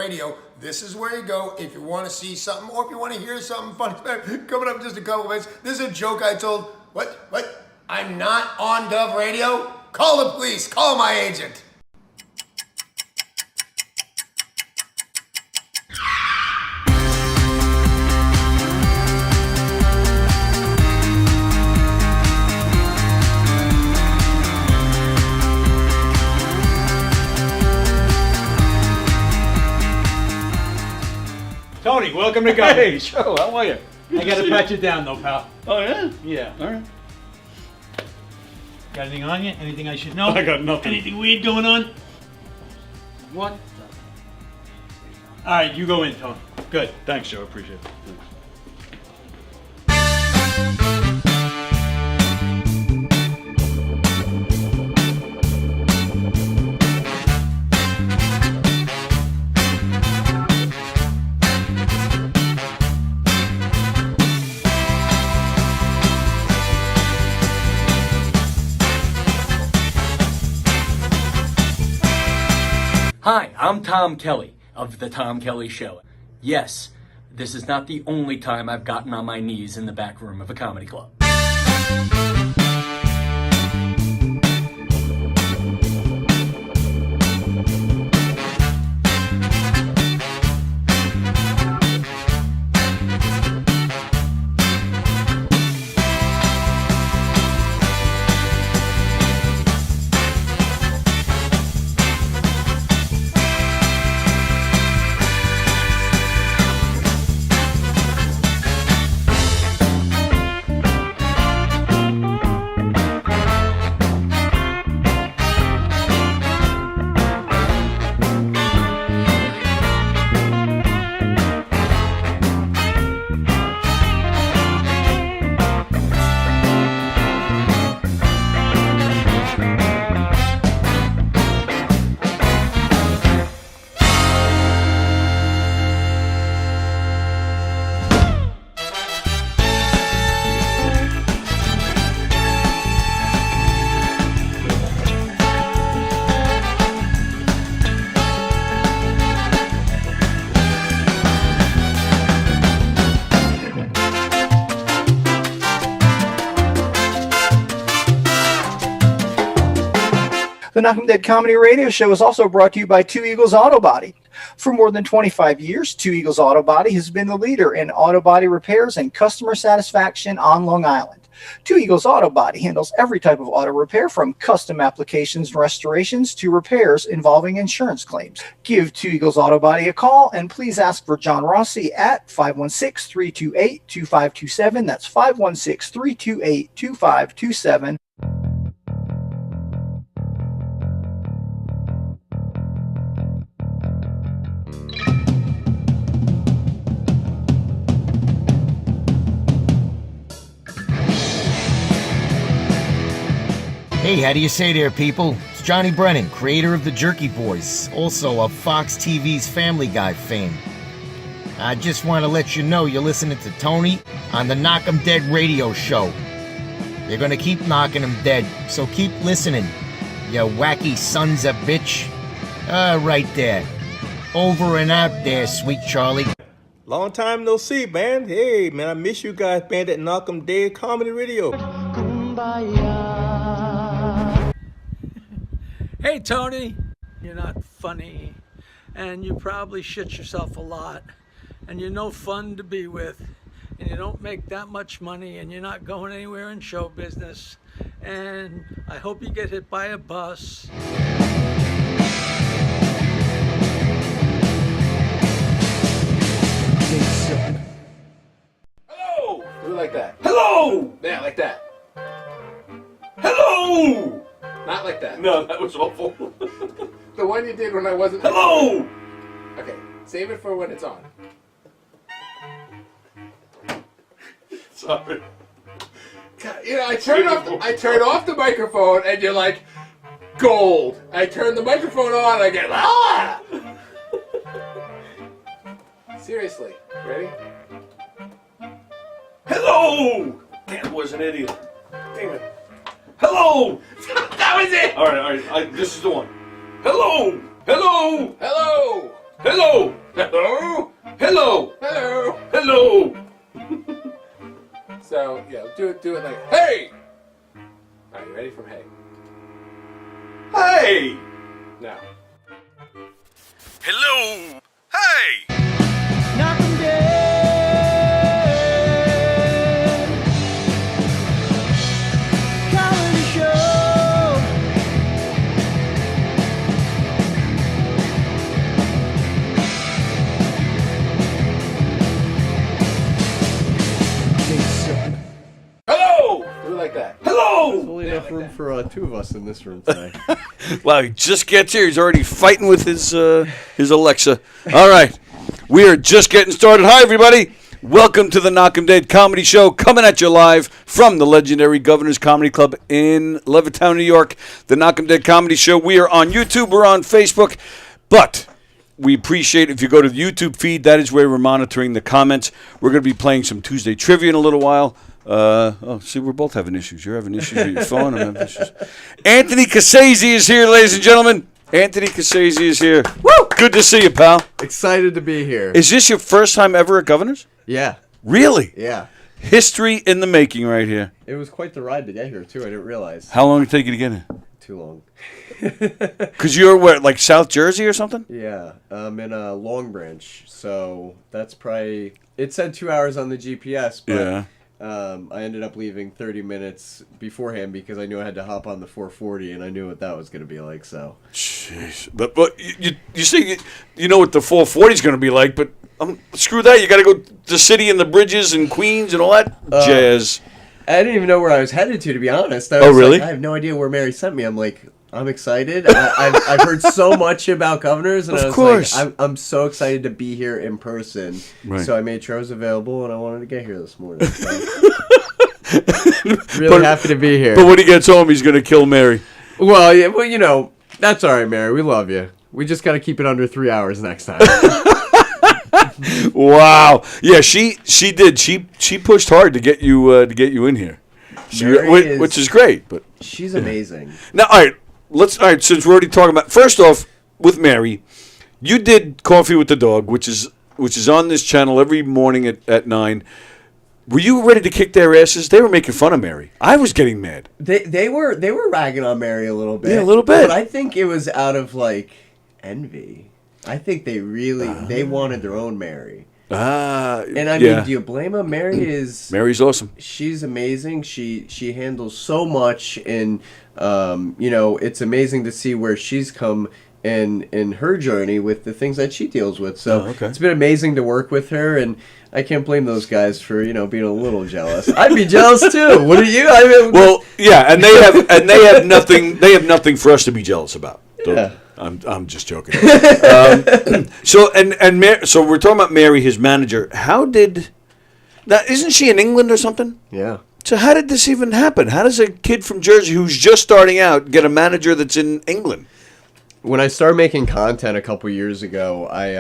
Radio. This is where you go if you want to see something or if you want to hear something funny. Coming up in just a couple minutes. This is a joke I told. What? I'm not on Dove Radio? Call the police. Call my agent. Tony, welcome to Go. Hey, Joe, how are you? I gotta pat you down though, pal. Oh, yeah? Yeah. All right. Got anything on you? Anything I should know? I got nothing. Anything weird going on? What? Alright, you go in, Tony. Good. Thanks, Joe. Appreciate it. Thanks. Hi, I'm Tom Kelly of The Tom Kelly Show. Yes, this is not the only time I've gotten on my knees in the back room of a comedy club. The Knockem Dead Comedy Radio Show is also brought to you by Two Eagles Auto Body. For more than 25 years, Two Eagles Auto Body has been the leader in auto body repairs and customer satisfaction on Long Island. Two Eagles Auto Body handles every type of auto repair from custom applications and restorations to repairs involving insurance claims. Give Two Eagles Auto Body a call and please ask for John Rossi at 516-328-2527. That's 516-328-2527. Hey, how do you say there, people? It's Johnny Brennan, creator of the Jerky Boys, also of Fox TV's Family Guy fame. I just want to let you know you're listening to Tony on the Knockem Dead Radio Show. You're gonna keep knocking them dead, so keep listening, you wacky sons of bitch. Right there. Over and out there, sweet Charlie. Long time no see, man. Hey, man, I miss you guys, man, at Knockem Dead Comedy Radio. Hey Tony, you're not funny, and you probably shit yourself a lot, and you're no fun to be with, and you don't make that much money, and you're not going anywhere in show business, and I hope you get hit by a bus. Hello! Do it like that. Hello! Yeah, like that. Hello! Not like that. No, that was awful. The one you did when I wasn't. Hello! Okay, save it for when it's on. Sorry. God, you know, I turned off the microphone, and you're like, gold. I turn the microphone on, and I get ah. Seriously, ready? Hello! That was an idiot. Damn it. Hello! That was it! All right. This is the one. Hello! Hello! Hello! Hello! Hello? Hello? Hello? Hello? So, yeah, do it like, hey! Alright, you ready from hey? Hey! Now. Hello? Hey! Knockem dead. Comedy show. Hello! Do it like that. Hello! Only enough room for two of us in this room today. Wow, he just gets here. He's already fighting with his Alexa. All right. We are just getting started. Hi, everybody. Welcome to the Knockem Dead Comedy Show, coming at you live from the legendary Governor's Comedy Club in Levittown, New York. The Knockem Dead Comedy Show. We are on YouTube. We're on Facebook. But we appreciate if you go to the YouTube feed. That is where we're monitoring the comments. We're going to be playing some Tuesday trivia in a little while. See, we're both having issues. You're having issues with your phone. I'm having issues. Anthony Cassese is here, ladies and gentlemen. Anthony Cassese is here. Woo! Good to see you, pal. Excited to be here. Is this your first time ever at Governor's? Yeah. Really? Yeah. History in the making right here. It was quite the ride to get here, too. I didn't realize. How long did it take you to get here? Too long. Because you're where, like South Jersey or something? Yeah. I'm in Long Branch, so that's probably... It said 2 hours on the GPS, but... Yeah. I ended up leaving 30 minutes beforehand because I knew I had to hop on the 440 and I knew what that was going to be like. So, jeez, but you see, you know what the 440 is going to be like, but screw that. You got to go to the city and the bridges and Queens and all that jazz. I didn't even know where I was headed to be honest. I was really? Like, I have no idea where Mary sent me. I'm like, I'm excited. I've heard so much about Governors, and of I was course. like, I'm so excited to be here in person. Right. So I made sure I was available, and I wanted to get here this morning. So. Really happy to be here. But when he gets home, he's going to kill Mary. Well, yeah, well, you know, that's all right, Mary. We love you. We just got to keep it under 3 hours next time. Wow. Yeah, she did. She pushed hard to get you in here. Which is great, but she's amazing. Now, all right, since we're already talking about, first off, with Mary, you did Coffee with the Dog, which is on this channel every morning at 9. Were you ready to kick their asses? They were making fun of Mary. I was getting mad. They were ragging on Mary a little bit. Yeah, a little bit. But I think it was out of like envy. I think they wanted their own Mary. And I mean, do you blame them? Mary's awesome. She's amazing. She handles so much, and you know, it's amazing to see where she's come in her journey with the things that she deals with. So it's been amazing to work with her, and I can't blame those guys for being a little jealous. I'd be jealous too. Wouldn't you? I mean, well, yeah, and they have nothing. They have nothing for us to be jealous about. Yeah. I'm just joking. So we're talking about Mary, his manager. Now isn't she in England or something? Yeah. So how did this even happen? How does a kid from Jersey who's just starting out get a manager that's in England? When I started making content a couple years ago, I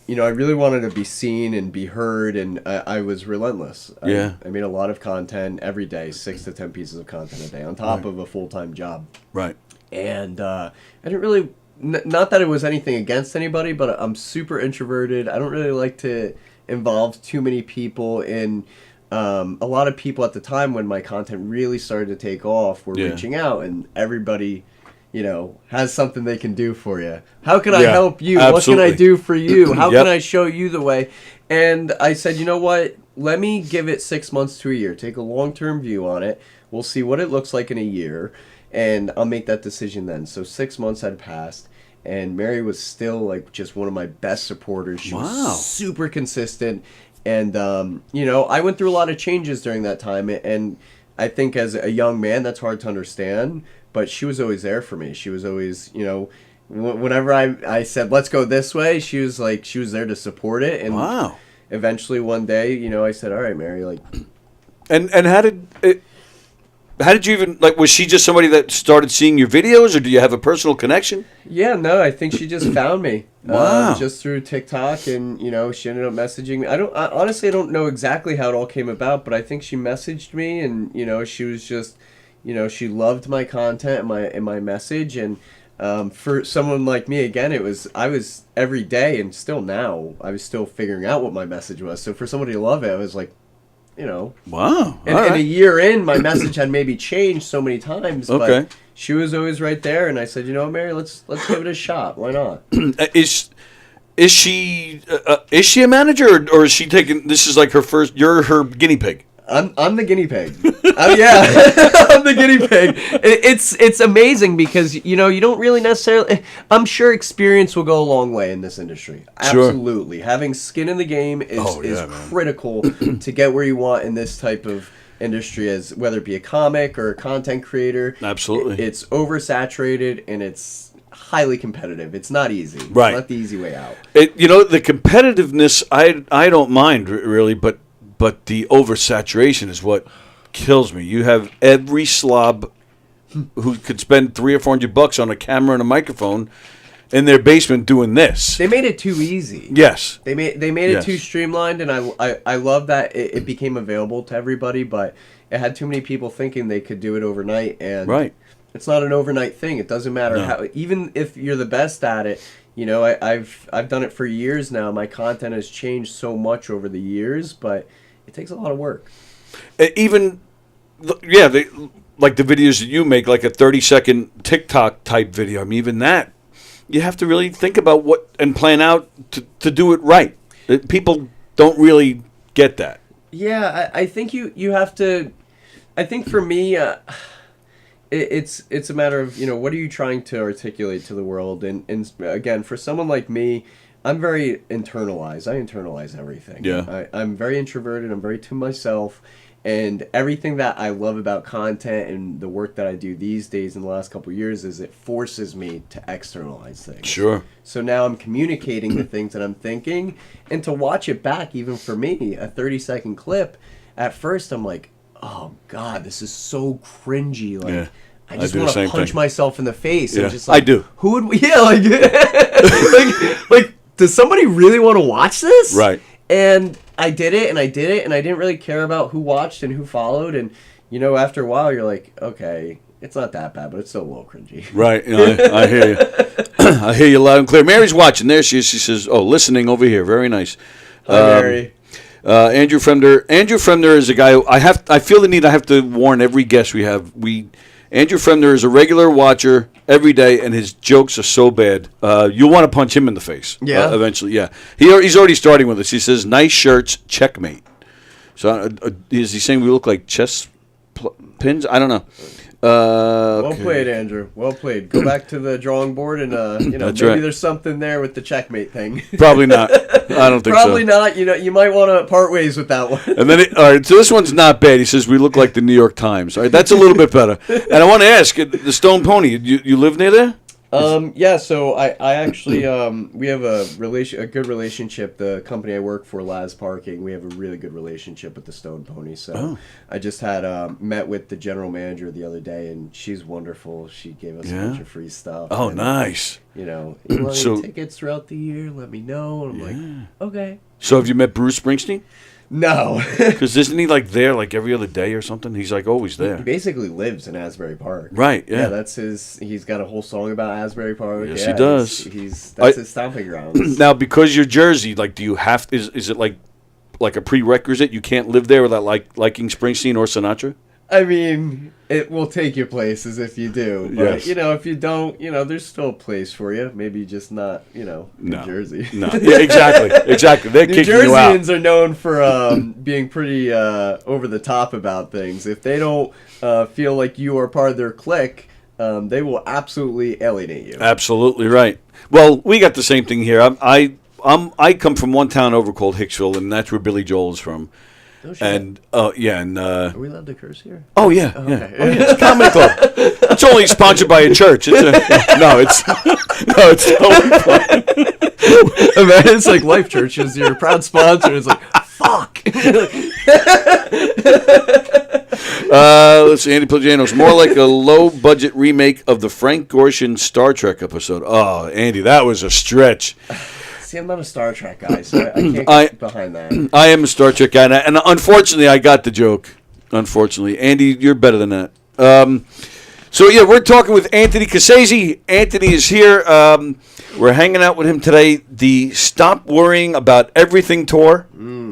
really wanted to be seen and be heard, and I was relentless. Yeah. I made a lot of content every day, 6 to 10 pieces of content a day, on top of a full-time job. Right. And I didn't really, not that it was anything against anybody, but I'm super introverted. I don't really like to involve too many people in. A lot of people at the time when my content really started to take off were reaching out, and everybody, has something they can do for you. How can I help you? Absolutely. What can I do for you? How can I show you the way? And I said, you know what? Let me give it 6 months to a year. Take a long-term view on it. We'll see what it looks like in a year, and I'll make that decision then. So 6 months had passed, and Mary was still like just one of my best supporters. She was super consistent. And, I went through a lot of changes during that time, and I think as a young man, that's hard to understand, but she was always there for me. She was always, whenever I said, let's go this way, she was there to support it. And eventually one day, I said, all right, Mary, like. And how did you even, was she just somebody that started seeing your videos, or do you have a personal connection? Yeah, no, I think she just found me. Wow. Just through TikTok, and, she ended up messaging me. Honestly, I don't know exactly how it all came about, but I think she messaged me, and, she was just, she loved my content and my message, and For someone like me, again, I was every day, and still now, I was still figuring out what my message was. So for somebody to love it, I was like, wow. And a year in, my message had maybe changed so many times. Okay. But she was always right there, and I said, Mary, let's give it a shot. Why not? Is she a manager, or is she taking? This is like her first. You're her guinea pig. I'm the guinea pig. Yeah, I'm the guinea pig. It's amazing because you don't really necessarily. I'm sure experience will go a long way in this industry. Absolutely, having skin in the game is critical to get where you want in this type of industry, as whether it be a comic or a content creator. Absolutely, it's oversaturated and it's highly competitive. It's not easy. Right, it's not the easy way out. The competitiveness, I don't mind really, but the oversaturation is what kills me. You have every slob who could spend $300 or $400 on a camera and a microphone in their basement doing this. They made it too easy. Yes. They made it too streamlined, and I love that it became available to everybody, but it had too many people thinking they could do it overnight, and it's not an overnight thing. It doesn't matter how, even if you're the best at it. I've done it for years now. My content has changed so much over the years, but it takes a lot of work. Like the videos that you make, like a 30-second TikTok type video. I mean, even that, you have to really think about what and plan out to do it right. People don't really get that. Yeah, I think you have to. I think for me, it's a matter of what are you trying to articulate to the world, and again, for someone like me, I'm very internalized. I internalize everything. Yeah. I'm very introverted. I'm very to myself. And everything that I love about content and the work that I do these days in the last couple of years is it forces me to externalize things. Sure. So now I'm communicating the things that I'm thinking. And to watch it back, even for me, a 30-second clip, at first I'm like, oh, God, this is so cringy. Like, I just want to punch myself in the face. Yeah. And just like, I do. Who would we? Yeah, like, does somebody really want to watch this? Right. And I did it, and I didn't really care about who watched and who followed. And, after a while, you're like, okay, it's not that bad, but it's still a little cringy. Right. I hear you. I hear you loud and clear. Mary's watching. There she is. She says, oh, listening over here. Very nice. Hi, Mary. Andrew Fremder. Andrew Fremder is a guy who I feel the need. I have to warn every guest we have. Andrew Fremder is a regular watcher every day, and his jokes are so bad. You'll want to punch him in the face. Yeah. Eventually, yeah. He's already starting with us. He says, nice shirts, checkmate. So is he saying we look like chess pins? I don't know. Well played, Andrew. Well played. Go back to the drawing board, and maybe there's something there with the checkmate thing. Probably not. I don't think Probably so. not. You might want to part ways with that one. And then, all right. So this one's not bad. He says we look like the New York Times. All right, that's a little bit better. And I want to ask the Stone Pony. You live near there? Yeah, so I actually we have a good relationship. The company I work for, Laz Parking, we have a really good relationship with the Stone Pony. So I just had met with the general manager the other day, and she's wonderful. She gave us a bunch of free stuff. Oh, and, nice. You want any tickets throughout the year? Let me know. And I'm like, okay. So have you met Bruce Springsteen? No. Because isn't he like there like every other day or something? He's like always there. He basically lives in Asbury Park. Right, yeah. That's he's got a whole song about Asbury Park. Yes, he does. That's his stomping grounds. Now, because you're Jersey, like, do you have, is it like a prerequisite? You can't live there without liking Springsteen or Sinatra? I mean, it will take you places if you do. But, if you don't, there's still a place for you. Maybe just not, New Jersey. No. Yeah, exactly. They're New kicking you out. Jerseyans are known for being pretty over the top about things. If they don't feel like you are part of their clique, they will absolutely alienate you. Absolutely right. Well, we got the same thing here. I come from one town over called Hicksville, and that's where Billy Joel is from. Oh, shit. And are we allowed to curse here? Oh yeah, okay. yeah. Oh, yeah. It's a comedy club. It's only sponsored by a church. It's totally fine. It's like Life Church is your proud sponsor. It's like fuck. Let's see, Andy Plagianos. More like a low-budget remake of the Frank Gorshin Star Trek episode. Oh, Andy, that was a stretch. See, I'm not a Star Trek guy, so I can't get behind that. I am a Star Trek guy, and unfortunately, I got the joke. Unfortunately. Andy, you're better than that. So, yeah, we're talking with Anthony Cassese. Anthony is here. We're hanging out with him today. The Stop Worrying About Everything tour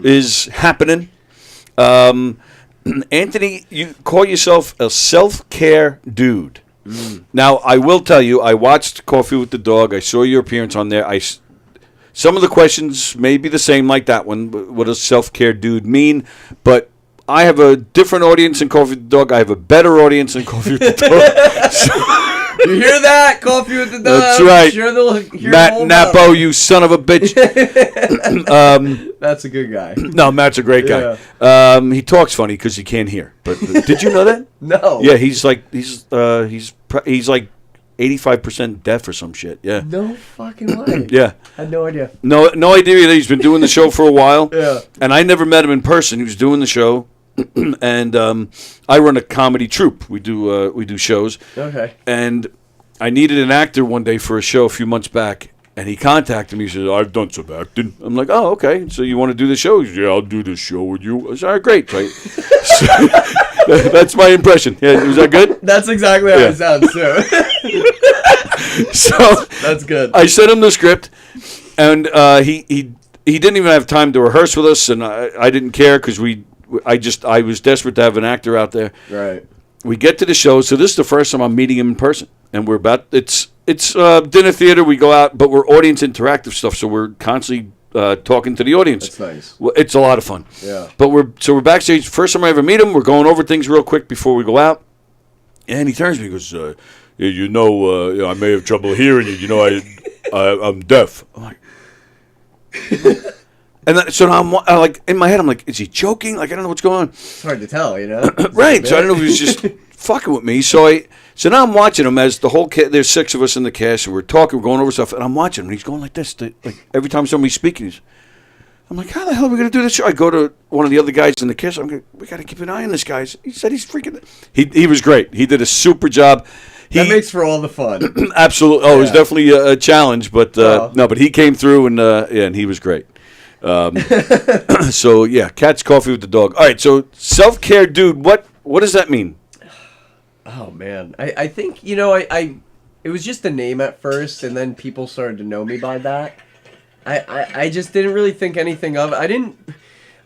is happening. Anthony, you call yourself a self-care dude. Now, I will tell you, I watched Coffee with the Dog. I saw your appearance on there. Some of the questions may be the same like that one. What does self-care dude mean? But I have a different audience than Coffee with the Dog. I have a better audience than Coffee with the Dog. You hear that? Coffee with the Dog. That's right. Sure they'll hear Matt all Napo, about it. you son of a bitch. That's a good guy. No, Matt's a great guy. He talks funny because he can't hear. But did you know that? No. Yeah, he's like 85% deaf or some shit. Yeah. No fucking way. Yeah. I had no idea. No idea either. He's been doing the show for a while. Yeah. And I never met him in person. He was doing the show, and I run a comedy troupe. We do shows. Okay. And I needed an actor one day for a show a few months back, and he contacted me. He said, "I've done some acting." I'm like, "Oh, okay. So you want to do the show?" He said, "Yeah, I'll do the show with you." I said, "All right, great." Right. So, that's my impression. Yeah, was that good? That's exactly how it sounds too. So that's good. I sent him the script, and he didn't even have time to rehearse with us, and I didn't care because I was desperate to have an actor out there. Right. We get to the show, so this is the first time I'm meeting him in person, and it's dinner theater. We go out, but we're audience interactive stuff, so we're constantly talking to the audience. That's nice. Well, it's a lot of fun. Yeah. But we're backstage. First time I ever meet him, we're going over things real quick before we go out, and he turns to me and goes, I may have trouble hearing you. I'm deaf. I'm like, and so now I'm like in my head, I'm like, is he joking? Like I don't know what's going on. It's hard to tell, Right. So I don't know if he was just fucking with me. So now I'm watching him as the whole there's 6 of us in the cast, and we're talking, we're going over stuff, and I'm watching him, and he's going like this. Like every time somebody's speaking, I'm like, how the hell are we going to do this show? I go to one of the other guys in the cast. We got to keep an eye on this guy. He said he's freaking. He was great. He did a super job. That makes for all the fun. Absolutely. Oh, it was definitely a challenge, but no, but he came through, and he was great. So yeah, Cat's Coffee with the Dog. All right, so self-care dude, what does that mean? Oh man, I think I it was just a name at first, and then people started to know me by that. I just didn't really think anything of it.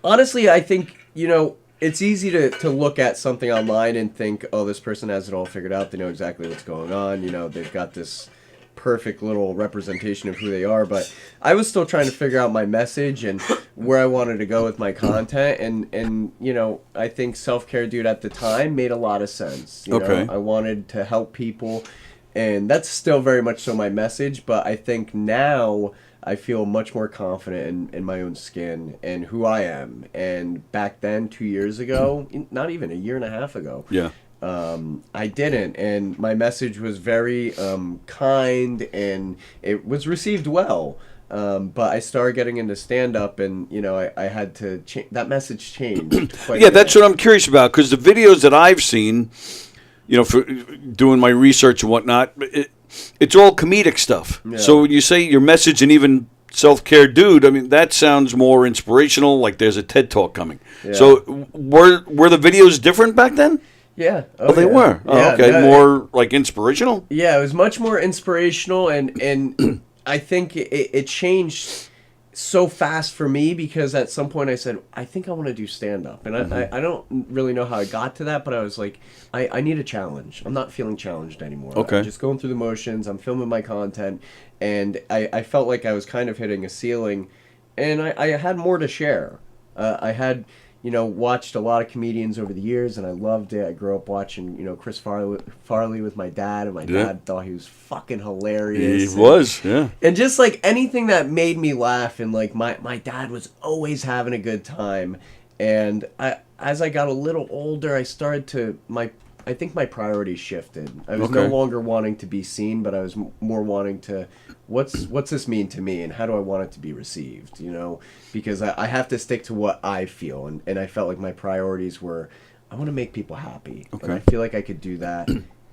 Honestly, I think it's easy to look at something online and think, oh, this person has it all figured out. They know exactly what's going on. They've got this perfect little representation of who they are. But I was still trying to figure out my message and where I wanted to go with my content. And I think Self-Care Dude at the time made a lot of sense. Okay. I wanted to help people. And that's still very much so my message. But I think now I feel much more confident in my own skin and who I am. And back then, 2 years ago, not even a year and a half ago, I didn't. And my message was very kind, and it was received well. But I started getting into stand-up, and I had to that message changed. Yeah, that's what I'm curious about, because the videos that I've seen, for doing my research and whatnot, it's all comedic stuff. Yeah. So when you say your message and even Self-Care Dude, I mean, that sounds more inspirational, like there's a TED Talk coming. Yeah. So were the videos different back then? Yeah. Oh, they were? Oh, yeah, okay. More like inspirational? Yeah, it was much more inspirational, and I think it changed so fast for me, because at some point I said, I think I want to do stand-up. And I don't really know how I got to that, but I was like, I need a challenge. I'm not feeling challenged anymore. Okay. I'm just going through the motions. I'm filming my content. And I felt like I was kind of hitting a ceiling. And I had more to share. I had, watched a lot of comedians over the years, and I loved it. I grew up watching, Chris Farley with my dad, and my dad thought he was fucking hilarious. He was, yeah. And just like anything that made me laugh, and like my dad was always having a good time. And as I got a little older, I started to I think my priorities shifted. I was no longer wanting to be seen, but I was more wanting to, what's this mean to me, and how do I want it to be received, Because I have to stick to what I feel, and I felt like my priorities were, I want to make people happy. Okay. And I feel like I could do that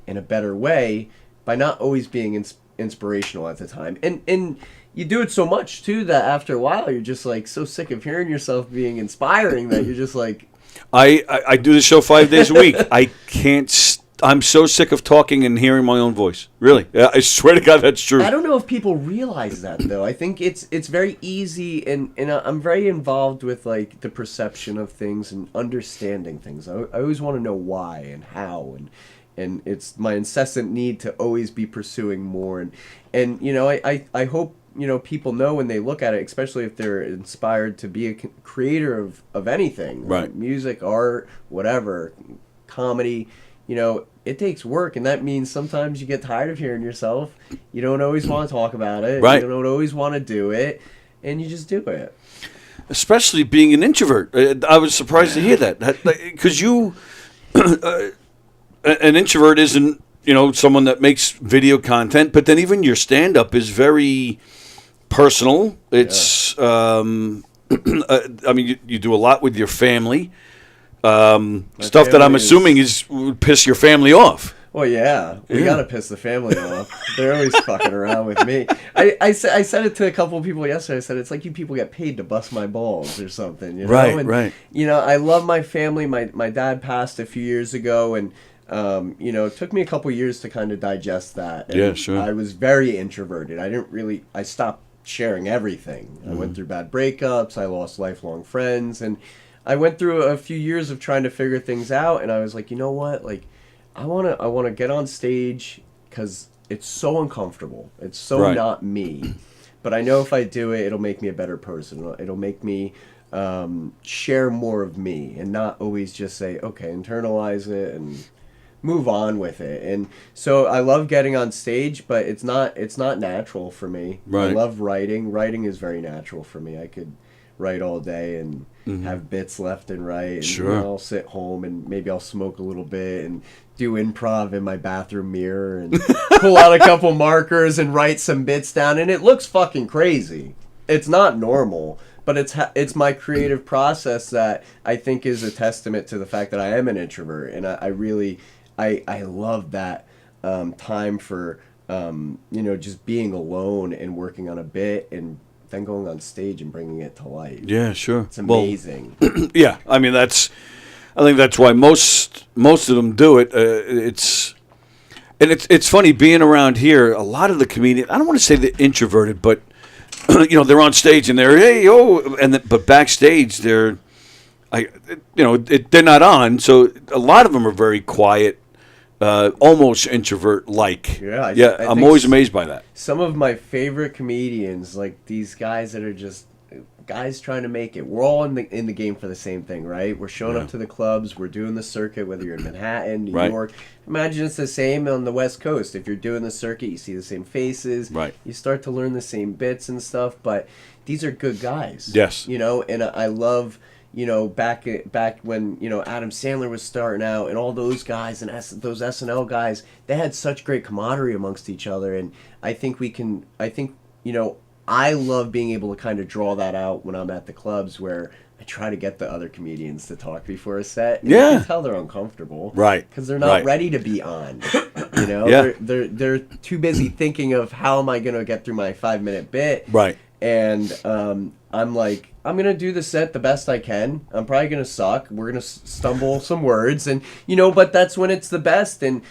in a better way by not always being inspirational at the time. And you do it so much, too, that after a while, you're just like so sick of hearing yourself being inspiring that you're just like... I do the show 5 days a week. I can't I'm so sick of talking and hearing my own voice. Really, I swear to God, that's true. I don't know if people realize that though. I think it's very easy, and I'm very involved with like the perception of things and understanding things. I always want to know why and how, and it's my incessant need to always be pursuing more. And you know, I hope, you know, people know when they look at it, especially if they're inspired to be a creator of anything, right? Music, art, whatever, comedy. You know, it takes work, and that means sometimes you get tired of hearing yourself. You don't always want to talk about it. Right. You don't always want to do it, and you just do it. Especially being an introvert. I was surprised to hear that. Because you, an introvert isn't, you know, someone that makes video content, but then even your stand-up is very personal. It's, I mean, you do a lot with your family. Stuff that I'm assuming would piss your family off. Well, yeah, we gotta piss the family off. They're always fucking around with me. I said it to a couple of people yesterday. I said, it's like you people get paid to bust my balls or something. You know? Right, right. You know, I love my family. My dad passed a few years ago, and you know, it took me a couple years to kind of digest that. And yeah, sure. I was very introverted. I stopped sharing everything. I went through bad breakups. I lost lifelong friends, and I went through a few years of trying to figure things out, and I was like, you know what? Like, I want to get on stage because it's so uncomfortable. It's so not me. But I know if I do it, it'll make me a better person. It'll make me share more of me and not always just say, okay, internalize it and move on with it. And so I love getting on stage, but it's not natural for me. Right. I love writing. Writing is very natural for me. I could write all day and have bits left and right. And, sure. You know, I'll sit home and maybe I'll smoke a little bit and do improv in my bathroom mirror and pull out a couple markers and write some bits down. And it looks fucking crazy. It's not normal, but it's my creative process that I think is a testament to the fact that I am an introvert. And I really love that time for, you know, just being alone and working on a bit and then going on stage and bringing it to life. Yeah, sure. It's amazing. Well, yeah, I mean I think that's why most of them do it. It's funny being around here. A lot of the comedians, I don't want to say they're introverted, but you know, they're on stage and they're but backstage they're they're not on. So a lot of them are very quiet. Almost introvert-like. Yeah, I'm always amazed by that. Some of my favorite comedians, like these guys that are just guys trying to make it. We're all in the game for the same thing, right? We're showing up to the clubs. We're doing the circuit, whether you're in Manhattan, New York. Imagine it's the same on the West Coast. If you're doing the circuit, you see the same faces. Right. You start to learn the same bits and stuff, but these are good guys. Yes. You know, and I love... You know, back when, you know, Adam Sandler was starting out and all those guys and those SNL guys, they had such great camaraderie amongst each other. And I think you know, I love being able to kind of draw that out when I'm at the clubs where I try to get the other comedians to talk before a set. And you can tell they're uncomfortable. Right. Because they're not ready to be on. You know, they're too busy thinking of how am I going to get through my 5-minute bit. Right. And I'm like, I'm going to do the set the best I can. I'm probably going to suck. We're going to stumble some words. And, you know, but that's when it's the best. And,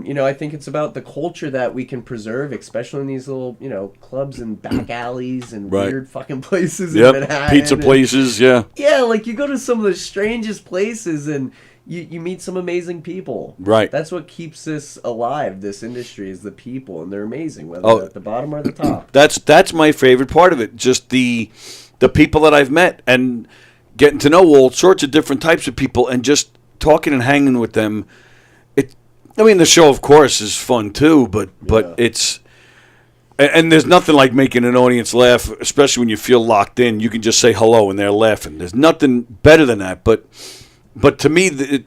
you know, I think it's about the culture that we can preserve, especially in these little, you know, clubs and back alleys and weird fucking places in Manhattan. Pizza places, Yeah, like you go to some of the strangest places and you meet some amazing people. Right. That's what keeps this alive, this industry, is the people. And they're amazing, whether they're at the bottom or the top. That's my favorite part of it. Just the people that I've met and getting to know all sorts of different types of people and just talking and hanging with them. I mean, the show, of course, is fun too, but it's... And there's nothing like making an audience laugh, especially when you feel locked in. You can just say hello and they're laughing. There's nothing better than that. But to me,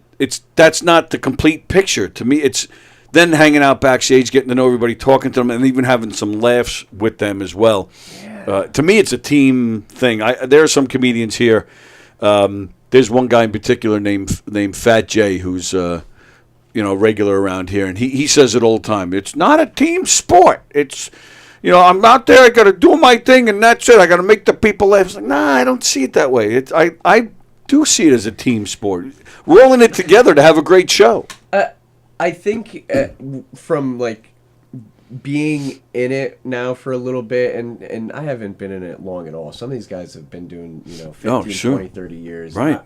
that's not the complete picture. To me, it's then hanging out backstage, getting to know everybody, talking to them, and even having some laughs with them as well. To me, it's a team thing. There are some comedians here. There's one guy in particular named Fat Jay who's regular around here, and he says it all the time. It's not a team sport. It's I'm out there. I got to do my thing, and that's it. I got to make the people laugh. It's like, nah, I don't see it that way. I do see it as a team sport. We're all in it together to have a great show. I think from like being in it now for a little bit, and I haven't been in it long at all. Some of these guys have been doing 15, 20, 30 years. Right.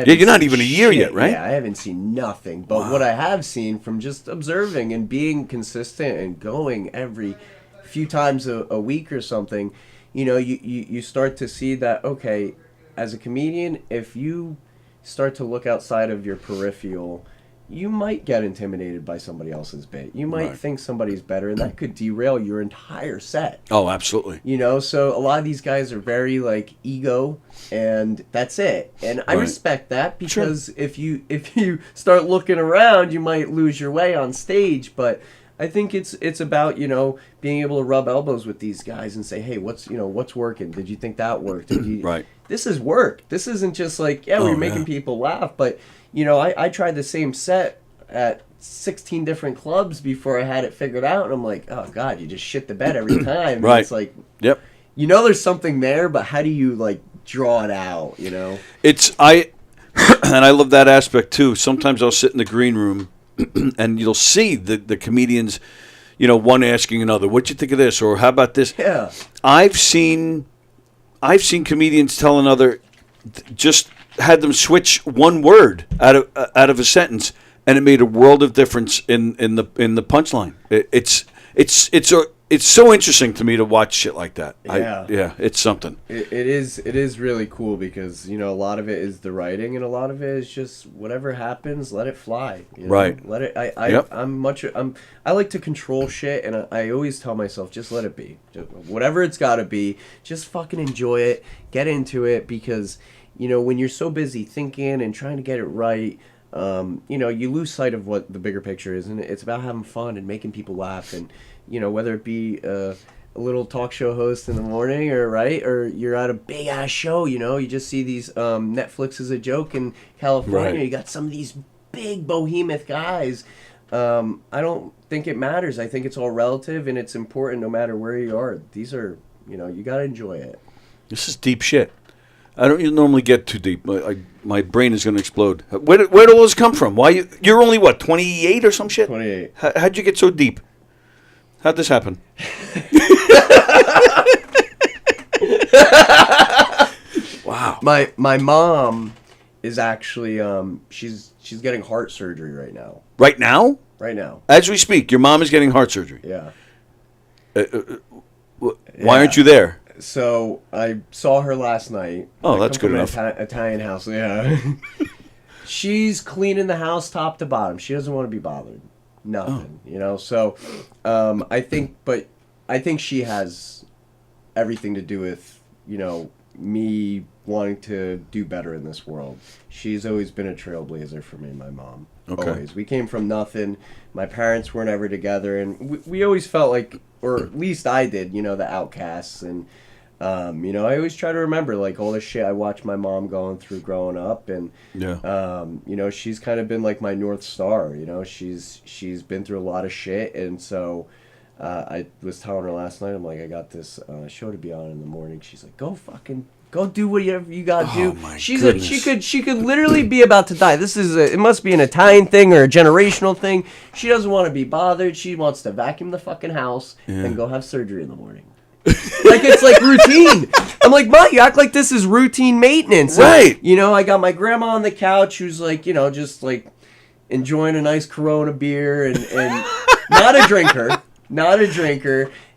You're not even a year yet, right? Yeah, I haven't seen nothing. But what I have seen from just observing and being consistent and going every few times a week or something, you start to see that, okay, as a comedian, if you start to look outside of your peripheral, you might get intimidated by somebody else's bit. You might think somebody's better, and that could derail your entire set. Oh, absolutely. So a lot of these guys are very like ego, and that's it. And I respect that, because if you start looking around, you might lose your way on stage. But I think it's about being able to rub elbows with these guys and say, hey, what's working? Did you think that worked? Right. This is work. This isn't just like we're making people laugh, but. I tried the same set at 16 different clubs before I had it figured out, and I'm like, oh God, you just shit the bed every time. Right. It's like, yep. There's something there, but how do you like draw it out? And I love that aspect too. Sometimes I'll sit in the green room, and you'll see the comedians, one asking another, "What'd you think of this?" or "How about this?" Yeah. I've seen comedians tell another, just had them switch one word out of a sentence, and it made a world of difference in the punchline. It's so interesting to me to watch shit like that. Yeah. It's something. It is really cool, because a lot of it is the writing, and a lot of it is just whatever happens, let it fly. Right. Let it. Yep. I like to control shit, and I always tell myself, just let it be. Just, whatever it's got to be, just fucking enjoy it, get into it, because. When you're so busy thinking and trying to get it right, you lose sight of what the bigger picture is, and it's about having fun and making people laugh, and whether it be a little talk show host in the morning, or you're at a big ass show, you just see these Netflix is a joke in California. Right. You got some of these big behemoth guys. I don't think it matters. I think it's all relative, and it's important no matter where you are. These are, you got to enjoy it. This is deep shit. I don't normally get too deep. My brain is going to explode. Where do all this come from? Why you're only 28 or some shit? 28. How'd you get so deep? How'd this happen? Wow. My mom is actually she's getting heart surgery right now. Right now? Right now. As we speak, your mom is getting heart surgery. Yeah. Why aren't you there? So I saw her last night. Oh, that's good enough. Italian house, yeah. She's cleaning the house top to bottom. She doesn't want to be bothered. Nothing, So, I think she has everything to do with me wanting to do better in this world. She's always been a trailblazer for me, my mom. Okay. Always. We came from nothing. My parents weren't ever together, and we always felt like, or at least I did, the outcasts. And I always try to remember like all the shit I watched my mom going through growing up, and she's kind of been like my North Star. She's been through a lot of shit, and so I was telling her last night, I'm like, I got this show to be on in the morning. She's like, go do whatever you gotta do. My She could literally be about to die. It must be an Italian thing or a generational thing. She doesn't want to be bothered. She wants to vacuum the fucking house and go have surgery in the morning. Like it's like routine. I'm like, Ma, you act like this is routine maintenance. Right. And, I got my grandma on the couch who's like, just like enjoying a nice Corona beer and not a drinker.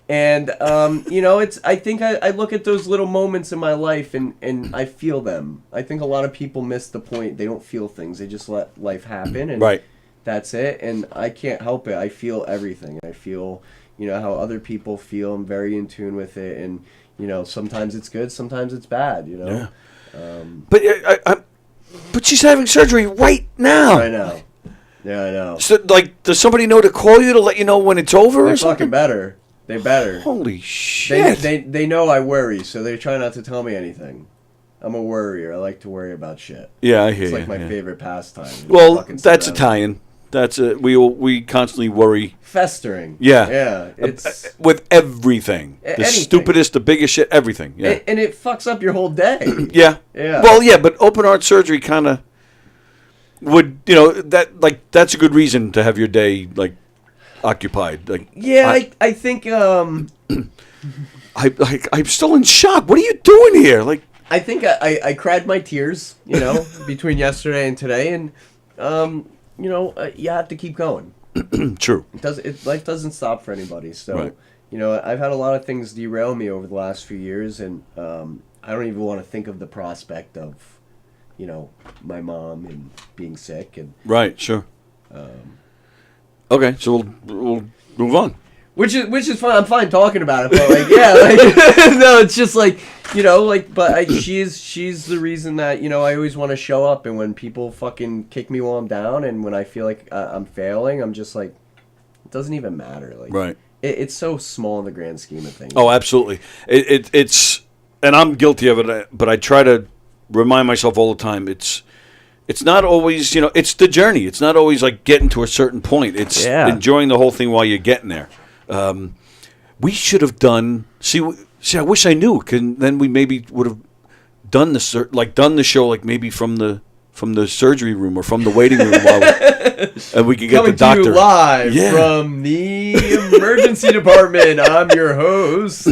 And, I think I look at those little moments in my life and I feel them. I think a lot of people miss the point. They don't feel things. They just let life happen. And right. That's it. And I can't help it. I feel everything. I feel, how other people feel. I'm very in tune with it. And, sometimes it's good, sometimes it's bad, Yeah. But she's having surgery right now. I know. Yeah, I know. So, does somebody know to call you to let you know when it's over They or something? fucking better. They better. Holy shit. They know I worry, so they try not to tell me anything. I'm a worrier. I like to worry about shit. Yeah, I hear you. It's like my favorite pastime. Well, that's Italian. That's we constantly worry. Festering. Yeah. Yeah. It's with everything. The anything. stupidest, the biggest shit, everything. Yeah. And it fucks up your whole day. Yeah. Yeah. Well, yeah, but open heart surgery kind of. would that's a good reason to have your day like occupied. Like I think I'm still in shock. What are you doing here? Like I think I cried my tears, between yesterday and today, and you have to keep going. True. Life doesn't stop for anybody. So, right. I've had a lot of things derail me over the last few years, and I don't even want to think of the prospect of, my mom and being sick and. Right. Sure. Okay, so we'll move on. Which is fine. I'm fine talking about it, but no, it's just but she's the reason that I always want to show up, and when people fucking kick me while I'm down, and when I feel like I'm failing, I'm just like, it doesn't even matter. Like, right. It's so small in the grand scheme of things. Oh, absolutely. It's and I'm guilty of it, but I try to remind myself all the time. It's not always it's the journey. It's not always like getting to a certain point. It's enjoying the whole thing while you're getting there. We should have done. See, I wish I knew. Then we maybe would have done the show like maybe from the surgery room or from the waiting room, and we could get Coming the doctor to you live from the emergency department. I'm your host.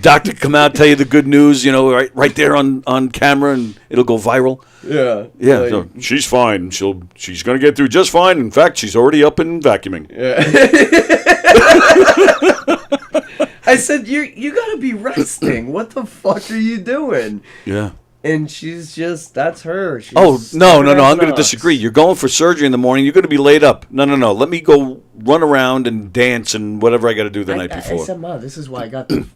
Doctor, come out, tell you the good news. Right there on camera, and it'll go viral. Yeah. Yeah. So she's fine. She's gonna get through just fine. In fact, she's already up and vacuuming. Yeah. I said, you gotta be resting. What the fuck are you doing? Yeah. And she's just, that's her. She's no. I'm going to disagree. You're going for surgery in the morning. You're going to be laid up. No. Let me go run around and dance and whatever I got to do the night before. I said, Ma, this is why I got the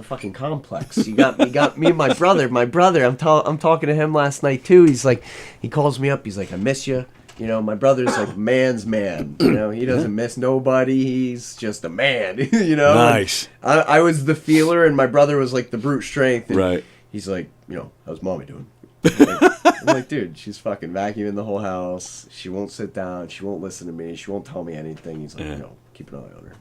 fucking complex. You got me and my brother. My brother, I'm talking to him last night too. He's like, he calls me up. He's like, I miss you. My brother's like man's man. He doesn't miss nobody. He's just a man. Nice. I was the feeler, and my brother was like the brute strength. And right. He's like, how's mommy doing? I'm like, dude, she's fucking vacuuming the whole house. She won't sit down. She won't listen to me. She won't tell me anything. He's like, keep an eye on her.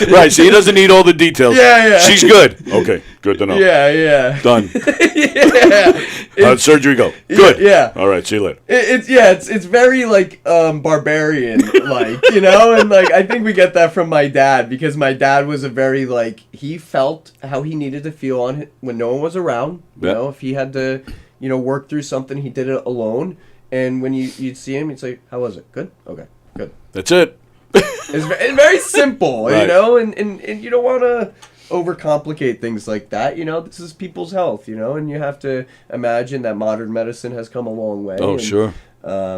Right, so he doesn't need all the details. Yeah. She's good. Okay, good to know. Yeah. Done. Yeah. How'd surgery go? Good. Yeah. All right, see you later. It's very like barbarian like, and like I think we get that from my dad, because my dad was a very like, he felt how he needed to feel when no one was around. If he had to, work through something, he did it alone. And when you'd see him, he'd say, "How was it? Good? Okay, good." That's it. It's very simple, right. And you don't want to overcomplicate things like that. This is people's health, and you have to imagine that modern medicine has come a long way. Oh, sure. My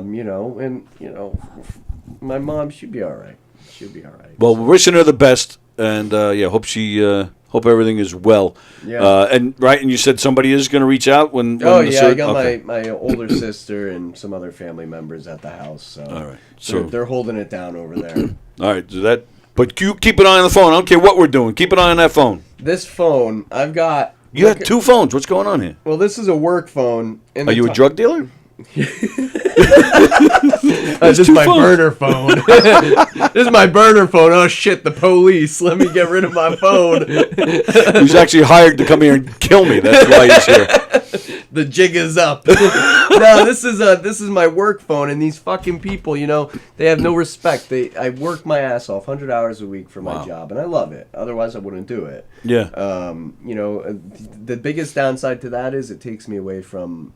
mom, she'd be all right. She'll be all right. Well, we're wishing her the best, and hope everything is well. Yeah. And you said somebody is going to reach out when I got my older sister and some other family members at the house. So all right. So they're holding it down over there. All right. But you keep an eye on the phone. I don't care what we're doing. Keep an eye on that phone. This phone, I've got. You have two phones. What's going on here? Well, this is a work phone. Are you a drug dealer? This is my burner phone. This is my burner phone. Oh shit, the police. Let me get rid of my phone. He's actually hired to come here and kill me. That's why he's here. The jig is up. No, this is my work phone, and these fucking people, they have no respect. I work my ass off 100 hours a week for my job, and I love it. Otherwise I wouldn't do it. Yeah. The biggest downside to that is it takes me away from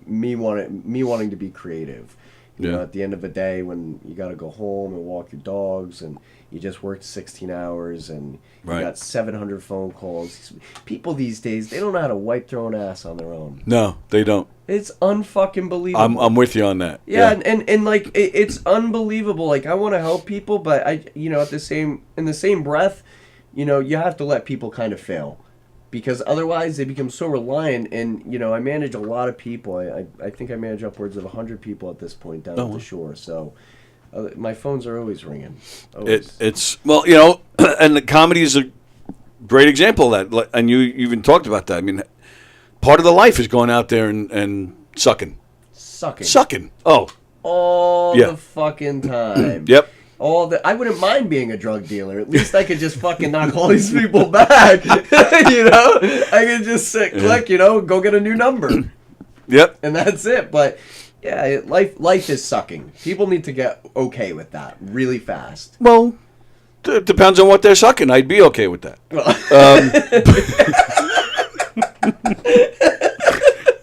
me wanting to be creative. At the end of the day, when you got to go home and walk your dogs, and you just worked 16 hours, and you got 700 phone calls. People these days, they don't know how to wipe their own ass on their own. No, they don't. It's unfucking believable. I'm with you on that. Yeah. And like it's unbelievable. Like, I want to help people, but in the same breath, you have to let people kind of fail. Because otherwise they become so reliant, and I manage a lot of people. I think I manage upwards of 100 people at this point down at the shore. So my phones are always ringing. Always. It's and the comedy is a great example of that. And you even talked about that. I mean, part of the life is going out there and sucking. Oh, all the fucking time. Yep. I wouldn't mind being a drug dealer. At least I could just fucking knock all these people back. I could just click, go get a new number. Yep. And that's it. But yeah, life is sucking. People need to get okay with that really fast. Well, it depends on what they're sucking. I'd be okay with that.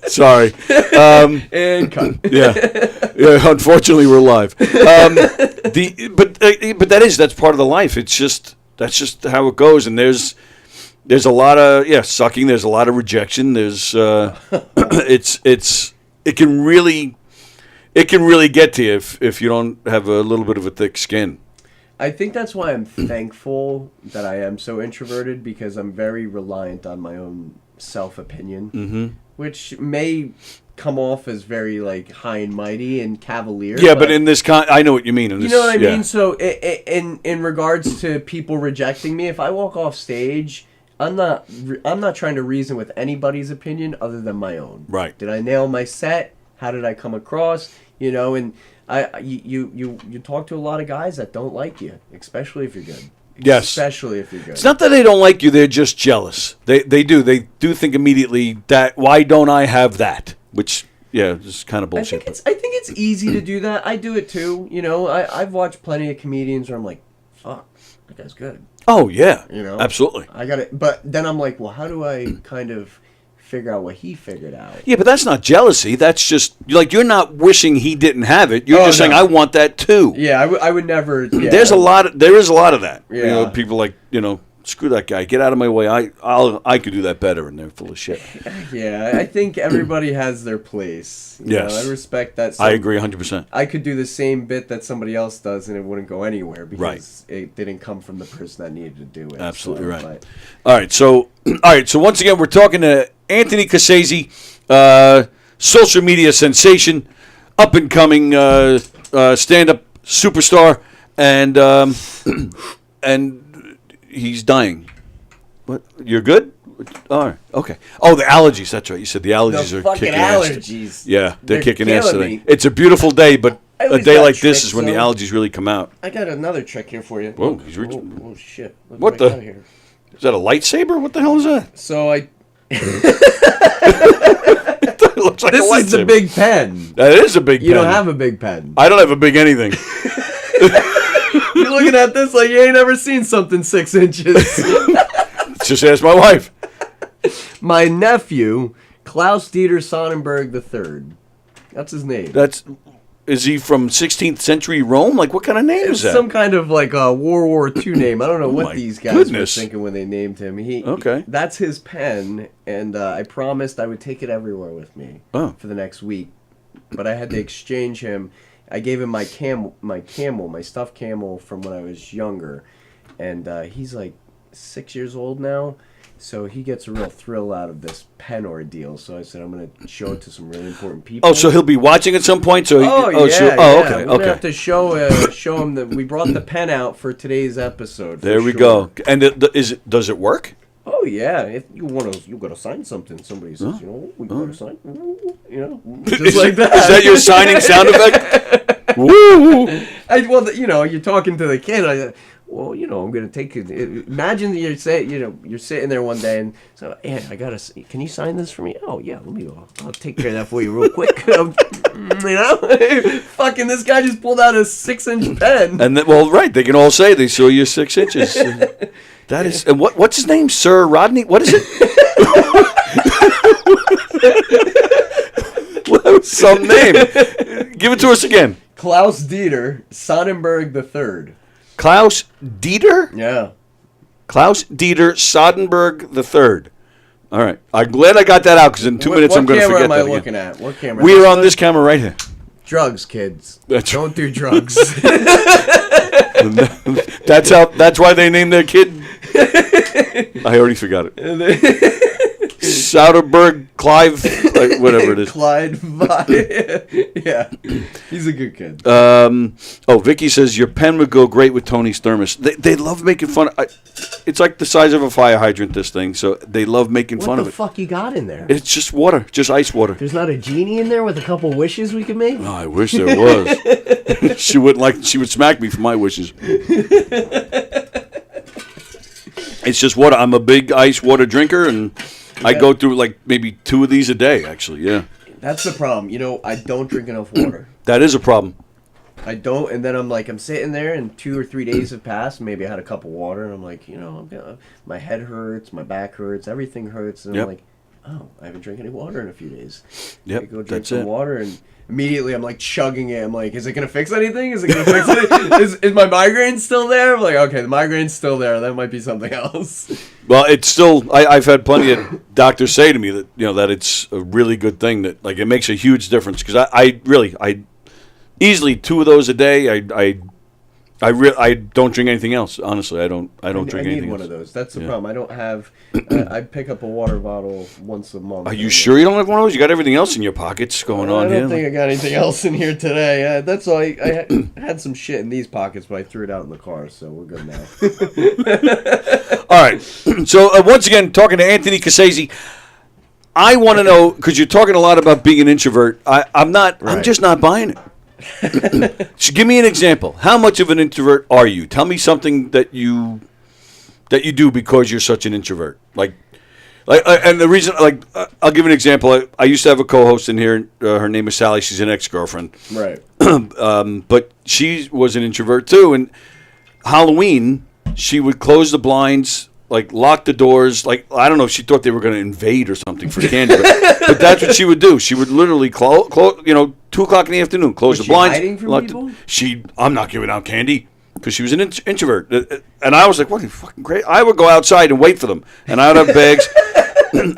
Sorry. And cut. Yeah. Unfortunately, we're live. But that's part of the life. That's just how it goes. And there's a lot of sucking. There's a lot of rejection. There's it can really get to you if you don't have a little bit of a thick skin. I think that's why I'm thankful that I am so introverted, because I'm very reliant on my own self-opinion, which may come off as very like high and mighty and cavalier. Yeah, but in this I know what you mean. You know what I mean? So in regards to people rejecting me, if I walk off stage, I'm not trying to reason with anybody's opinion other than my own. Right. Did I nail my set? How did I come across? You know, and you talk to a lot of guys that don't like you, especially if you're good. Yes. Especially if you're good. It's not that they don't like you; they're just jealous. They do think immediately that why don't I have that? Which is kind of bullshit. I think it's easy to do that. I do it too. You know, I've watched plenty of comedians where I'm like, fuck, that guy's good. Oh yeah, you know, absolutely. I got it, but then I'm like, well, how do I kind of figure out what he figured out? Yeah, but that's not jealousy. That's just like you're not wishing he didn't have it. You're just saying I want that too. Yeah, I would never. Yeah. There is a lot of that. Yeah. You know, people like screw that guy. Get out of my way. I could do that better, and they're full of shit. Yeah, I think everybody has their place. You know, I respect that. I agree 100%. I could do the same bit that somebody else does, and it wouldn't go anywhere because it didn't come from the person that needed to do it. Absolutely right. All right, so once again, we're talking to Anthony Cassese, social media sensation, up and coming stand-up superstar, and he's dying. What? You're good? All right. Okay. Oh, the allergies. That's right. You said the allergies are kicking ass. Allergies. Yeah, they're kicking ass today. Me. It's a beautiful day, but a day like this is when the so allergies really come out. I got another trick here for you. Whoa, he's reaching. Oh shit. Look what the? Here. Is that a lightsaber? What the hell is that? So I... It looks like this a lightsaber. Is the big pen. That is a big pen. You don't have a big pen. I don't have a big anything. You're looking at this like you ain't never seen something 6 inches. Just ask my wife. My nephew, Klaus Dieter Sonnenberg III. That's his name. Is he from 16th century Rome? Like, what kind of name is that? Some kind of like a World War II name. I don't know what these guys were thinking when they named him. That's his pen, and I promised I would take it everywhere with me for the next week. But I had to exchange him. I gave him my stuffed camel from when I was younger, and he's like 6 years old now. So he gets a real thrill out of this pen ordeal. So I said I'm going to show it to some really important people. Oh, so he'll be watching at some point. So okay. We're gonna have to show him that we brought the pen out for today's episode. There we go. And does it work? Oh yeah. If you gotta sign something. Somebody says, we gotta sign. Just like that. Is that your signing sound effect? Woo! You're talking to the kid. I'm gonna take it. Imagine you're sitting there one day and so, can you sign this for me? Oh yeah, I'll take care of that for you real quick. Fucking this guy just pulled out a 6-inch pen. And they can all say they saw you 6 inches. That is, and what's his name, Sir Rodney? What is it? Some name. Give it to us again. Klaus Dieter Sonnenberg III. Klaus Dieter? Yeah. Klaus Dieter Sonnenberg III. All right. I'm glad I got that out because in 2 minutes I'm going to forget that again. What camera am I looking at? What camera? We are on this camera right here. Drugs, kids. Don't do drugs. That's why they named their kid. I already forgot it. Soderbergh, Clive, whatever it is. Clyde, yeah, he's a good kid. Vicky says your pen would go great with Tony's thermos. They love making fun. It's like the size of a fire hydrant. This thing, so they love making fun of it. What the fuck you got in there? It's just water, just ice water. There's not a genie in there with a couple wishes we could make. Oh, I wish there was. She would smack me for my wishes. It's just water. I'm a big ice water drinker and. I go through like maybe 2 of these a day, actually. Yeah. That's the problem. You know, I don't drink enough water. That is a problem. I don't, and then I'm sitting there, and 2 or 3 days have passed. Maybe I had a cup of water, and I'm like, my head hurts, my back hurts, everything hurts, and I'm like, oh, I haven't drank any water in a few days. Yep, I go drink some water, and immediately I'm like chugging it. I'm like, is it gonna fix anything? Is it gonna fix it? Is my migraine still there? I'm like, okay, the migraine's still there. That might be something else. Well, it's still. I've had plenty of doctors say to me that that it's a really good thing, that like it makes a huge difference, because I easily 2 of those a day. I don't drink anything else. Honestly, I don't drink anything else. I need one of those. That's the problem. I don't have. I pick up a water bottle once a month. Are you sure you don't have one of those? You got everything else in your pockets going on here. I don't think I got anything else in here today. That's all. I had some shit in these pockets, but I threw it out in the car, so we're good now. All right. So once again, talking to Anthony Cassese, I want to know, because you're talking a lot about being an introvert. I'm not. Right. I'm just not buying it. So give me an example. How much of an introvert are you? Tell me something that you do because you're such an introvert. And the reason, I'll give an example. I used to have a co-host in here. Her name is Sally. She's an ex-girlfriend. Right. But she was an introvert too. And Halloween, she would close the blinds, lock the doors. I don't know if she thought they were going to invade or something for candy, but that's what she would do. She would literally close, 2:00 in the afternoon, close the blinds. Hiding from people? I'm not giving out candy, because she was an introvert. And I was like, what, are you fucking great? I would go outside and wait for them, and I would have bags.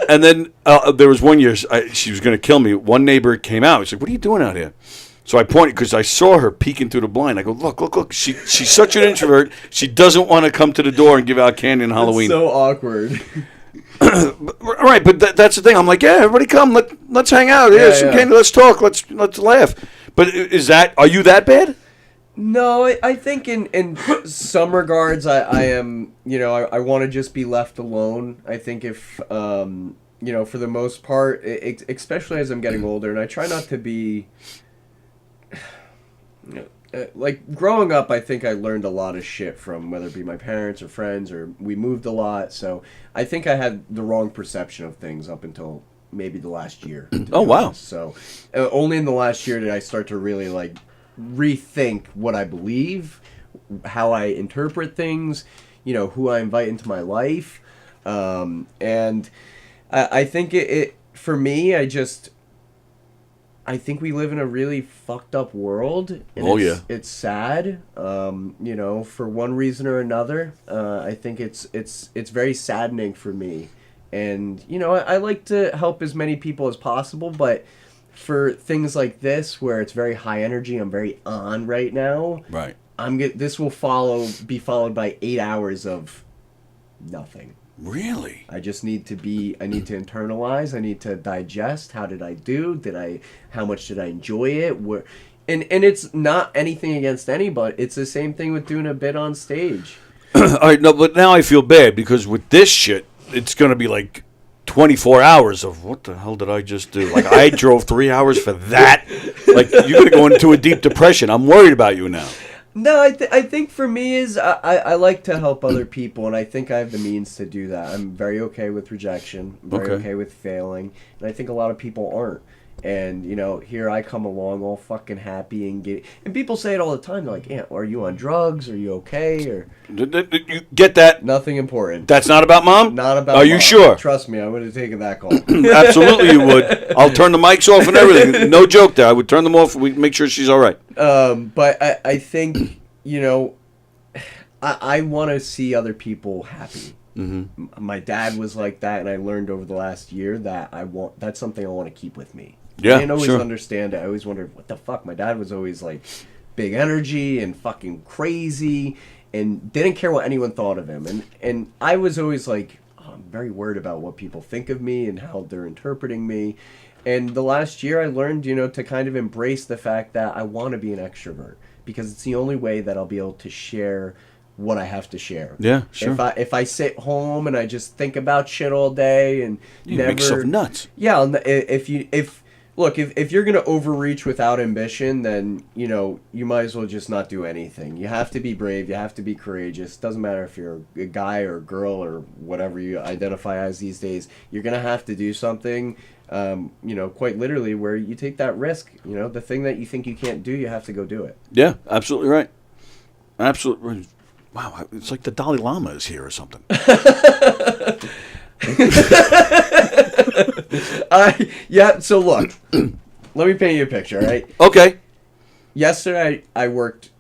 And then there was one year, she was going to kill me. One neighbor came out. He's like, what are you doing out here? So I pointed, because I saw her peeking through the blind. I go, look. She's such an introvert. She doesn't want to come to the door and give out candy on Halloween. That's so awkward. Right, but that's the thing. I'm like, yeah, everybody come. Let's hang out. Yeah, some candy. Let's talk. Let's laugh. But are you that bad? No, I think in some regards I am, I want to just be left alone. I think if, for the most part, especially as I'm getting older, and I try not to be, growing up, I think I learned a lot of shit from, whether it be my parents or friends, or we moved a lot. So I think I had the wrong perception of things up until maybe the last year. Oh, wow. So only in the last year did I start to really rethink what I believe, how I interpret things, who I invite into my life. And I think it for me, I think we live in a really fucked up world. And it's sad, for one reason or another. I think it's very saddening for me. And, I like to help as many people as possible, but for things like this, where it's very high energy, I'm very on right now. Right. This will be followed by 8 hours of nothing. Really? I just need to internalize. I need to digest. How did I do? How much did I enjoy it? And it's not anything against anybody. It's the same thing with doing a bit on stage. All right, no, but now I feel bad, because with this shit, it's going to be 24 hours of what the hell did I just do? I drove 3 hours for that. You're going to go into a deep depression. I'm worried about you now. No, I think for me is I like to help other people, and I think I have the means to do that. I'm very okay with rejection. I'm very okay with failing, and I think a lot of people aren't. And, here I come along all fucking happy and people say it all the time. They're like, yeah, are you on drugs? Are you okay? Or you get that? Nothing important. That's not about Mom? Not about Are Mom. you sure? Trust me, I would have taken that call. Absolutely you would. I'll turn the mics off and everything. No joke there. I would turn them off. We make sure she's all right. But I think, I want to see other people happy. Mm-hmm. My dad was like that, and I learned over the last year that that's something I want to keep with me. Yeah, I didn't always understand it. I always wondered, what the fuck? My dad was always big energy and fucking crazy, and didn't care what anyone thought of him. And I was always I'm very worried about what people think of me and how they're interpreting me. And the last year I learned, to kind of embrace the fact that I want to be an extrovert, because it's the only way that I'll be able to share what I have to share. Yeah, sure. If I sit home and I just think about shit all day and you make yourself nuts. Yeah, if you're gonna overreach without ambition, then you might as well just not do anything. You have to be brave. You have to be courageous. Doesn't matter if you're a guy or a girl or whatever you identify as these days. You're gonna have to do something. quite literally, where you take that risk. The thing that you think you can't do, you have to go do it. Yeah, absolutely right. Absolutely. Wow, it's like the Dalai Lama is here or something. So look, let me paint you a picture, right? Okay. Yesterday, I worked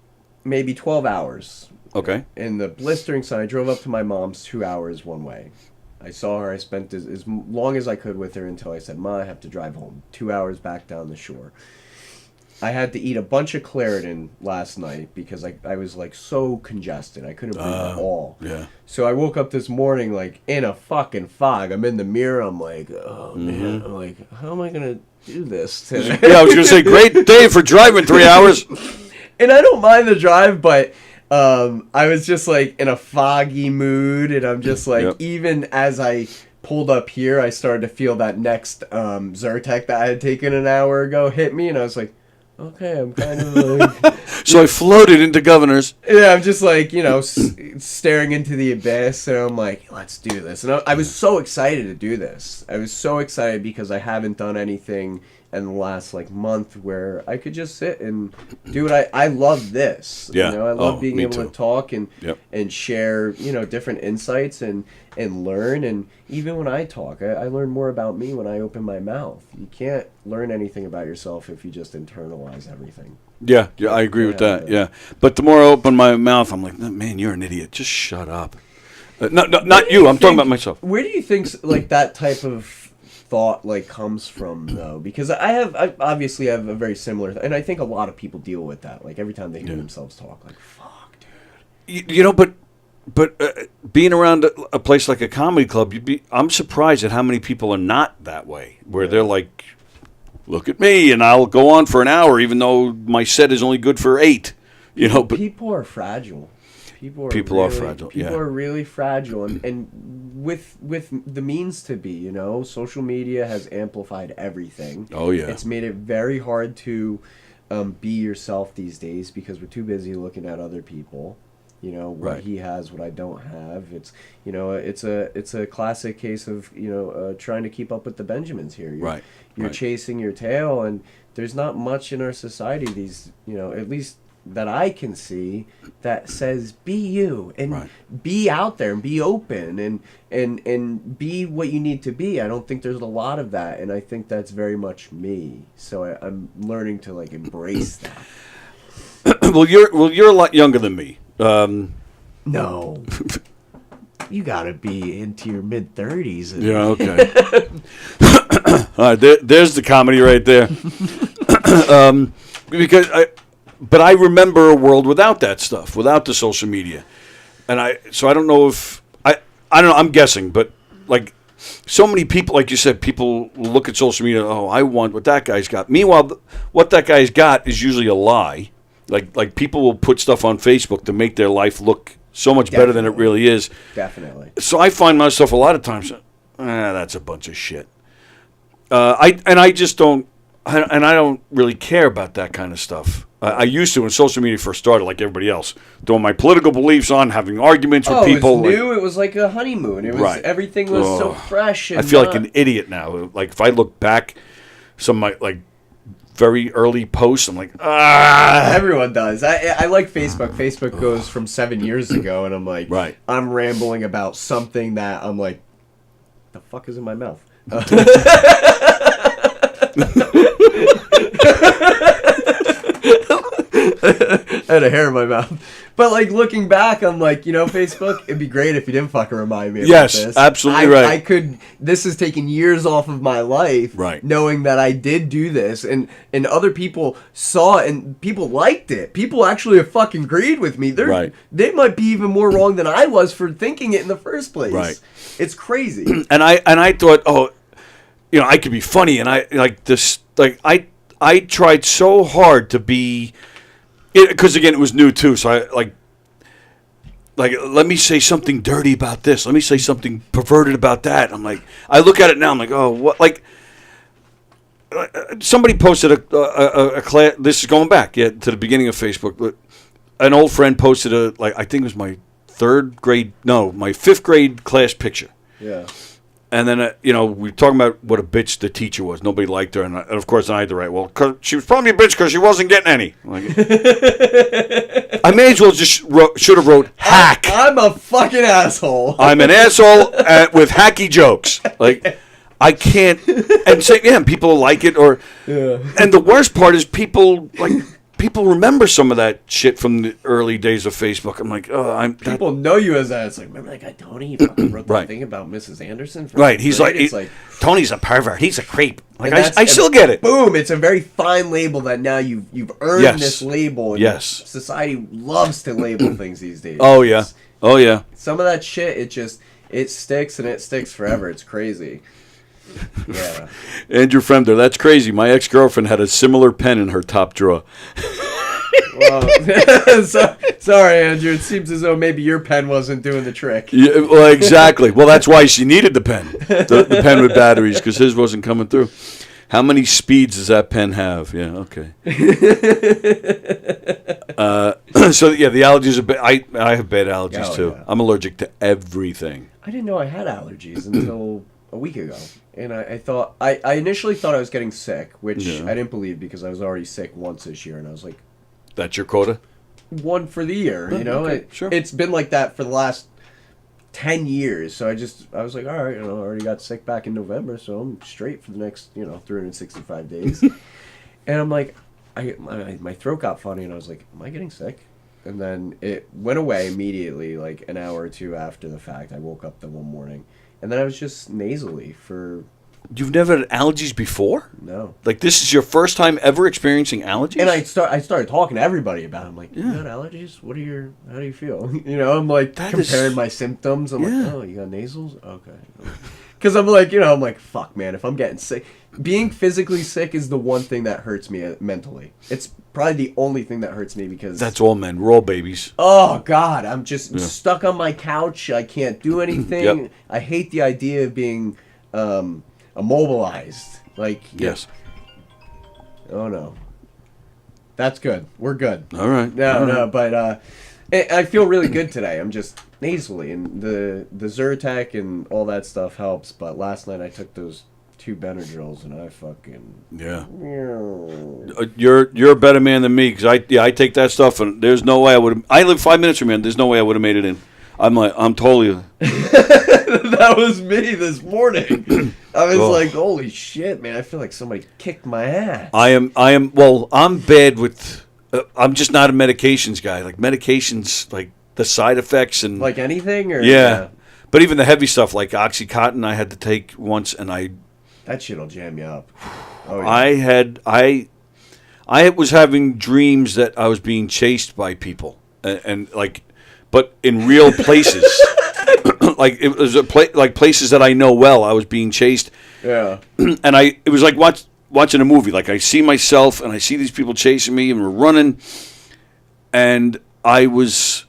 maybe 12 hours. Okay. In the blistering sun, I drove up to my mom's 2 hours one way. I saw her. I spent as long as I could with her until I said, Ma, I have to drive home. 2 hours back down the shore. I had to eat a bunch of Claritin last night because I was like so congested. I couldn't breathe at all. Yeah. So I woke up this morning like in a fucking fog. I'm in the mirror. I'm like, oh man. I'm like, how am I gonna do this today? Yeah, I was gonna say, great day for driving 3 hours. And I don't mind the drive, but I was just like in a foggy mood, and I'm just like, even as I pulled up here, I started to feel that next Zyrtec that I had taken an hour ago hit me, and I was like, okay, I'm kind of like... So I floated into Governor's. Yeah, I'm just like, staring into the abyss, and I'm like, let's do this. And I was so excited to do this. I was so excited because I haven't done anything in the last month where I could just sit and do it. I love this. Yeah. I love being able to talk and share, different insights and learn. And even when I talk, I learn more about me when I open my mouth. You can't learn anything about yourself if you just internalize everything. Yeah, I agree with that. Yeah. But the more I open my mouth, I'm like, man, you're an idiot. Just shut up. Not you. I'm talking about myself. Where do you think that type of thought comes from though? Because I obviously have a very similar and I think a lot of people deal with that every time they hear themselves talk, fuck dude. But being around a place like a comedy club, I'm surprised at how many people are not that way, where they're like, look at me and I'll go on for an hour even though my set is only good for 8. But people are fragile. People are fragile. People are really fragile, and with the means to be, social media has amplified everything. Oh yeah, it's made it very hard to be yourself these days because we're too busy looking at other people. What he has, what I don't have. It's it's a classic case of trying to keep up with the Benjamins here. You're chasing your tail, and there's not much in our society these at least that I can see that says be you and be out there and be open and be what you need to be. I don't think there's a lot of that, and I think that's very much me. So I'm learning to embrace that. Well, you're a lot younger than me. No. You gotta be into your mid-30s. Yeah, okay. All right, there's the comedy right there. But I remember a world without that stuff, without the social media, so I don't know if I don't know. I'm guessing, but so many people, like you said, people look at social media. Oh, I want what that guy's got. Meanwhile, what that guy's got is usually a lie. Like people will put stuff on Facebook to make their life look so much better than it really is. Definitely. So I find myself a lot of times, that's a bunch of shit. I just don't, and I don't really care about that kind of stuff. I used to when social media first started, like everybody else, throwing my political beliefs on, having arguments with people. It was new. It was like a honeymoon. It was everything was so fresh. And I feel like an idiot now. Like if I look back, some of my very early posts, I'm like, Everyone does. I like Facebook. Facebook goes from 7 years ago, and I'm like, I'm rambling about something that I'm like, the fuck is in my mouth? I had a hair in my mouth. But looking back, I'm like, Facebook, it'd be great if you didn't fucking remind me about this. Yes, absolutely right. This has taken years off of my life, knowing that I did do this, and other people saw it, and people liked it. People actually have fucking agreed with me. They might be even more wrong than I was for thinking it in the first place. Right. It's crazy. And I thought, I could be funny, and I tried so hard to be, because again it was new too. So I let me say something dirty about this. Let me say something perverted about that. I'm like, I look at it now. I'm like, oh, what? Somebody posted a class. This is going back to the beginning of Facebook. An old friend posted I think it was my 5th grade class picture. Yeah. And then, we were talking about what a bitch the teacher was. Nobody liked her. And of course, I had to write, well, 'cause she was probably a bitch because she wasn't getting any. Like, I may as well just should have wrote hack. I'm a fucking asshole. I'm an asshole with hacky jokes. Like, I can't. And say, people like it. And the worst part is people remember some of that shit from the early days of Facebook. I'm like, people know you as that. It's like, remember that guy Tony? He fucking wrote that thing about Mrs. Anderson. Right. He's like, Tony's a pervert. He's a creep. Like, I still get it. Boom! It's a very fine label that now you've earned this label. And society loves to label things these days. Oh yeah. Some of that shit, it sticks and it sticks forever. It's crazy. Yeah. Andrew Fremder, that's crazy. My ex-girlfriend had a similar pen in her top drawer. Well, sorry, Andrew. It seems as though maybe your pen wasn't doing the trick. Yeah, well, exactly. Well, that's why she needed the pen. The pen with batteries, because his wasn't coming through. How many speeds does that pen have? Yeah, okay. So, the allergies are bad. I have bad allergies, too. Yeah. I'm allergic to everything. I didn't know I had allergies until a week ago. And I initially thought I was getting sick, which I didn't believe because I was already sick once this year. And I was like... That's your quota? One for the year, Okay, sure. It's been like that for the last 10 years. So I was like, all right, I already got sick back in November, so I'm straight for the next, 365 days. And I'm like, my throat got funny, and I was like, am I getting sick? And then it went away immediately, like an hour or two after the fact. I woke up the one morning. And then I was just nasally for... You've never had allergies before? No. Like, this is your first time ever experiencing allergies? And I started talking to everybody about it. I'm like, you got allergies? How do you feel? I'm like comparing my symptoms. I'm like, oh, you got nasals? Okay. Because I'm like, fuck, man, if I'm getting sick. Being physically sick is the one thing that hurts me mentally. It's probably the only thing that hurts me because... That's all men. We're all babies. Oh, God. I'm just stuck on my couch. I can't do anything. Yep. I hate the idea of being immobilized. Like... Yes. Oh, no. That's good. We're good. All right. No, but I feel really good today. I'm just nasally, and the Zyrtec and all that stuff helps, but last night I took those 2 Benadryls, and I fucking... Yeah. You're a better man than me, because I take that stuff, and there's no way I would have... I live 5 minutes from here, and there's no way I would have made it in. I'm totally... That was me this morning. I was like, holy shit, man, I feel like somebody kicked my ass. I'm bad with... I'm just not a medications guy. Like, medications, like, the side effects and... Like anything? Or yeah. But even the heavy stuff, like Oxycontin, I had to take once, and that shit'll jam you up. Oh, yeah. I was having dreams that I was being chased by people, and like, but in real places, like it was like places that I know well. I was being chased. Yeah. And it was like watching a movie. Like, I see myself, and I see these people chasing me, and we're running, and I was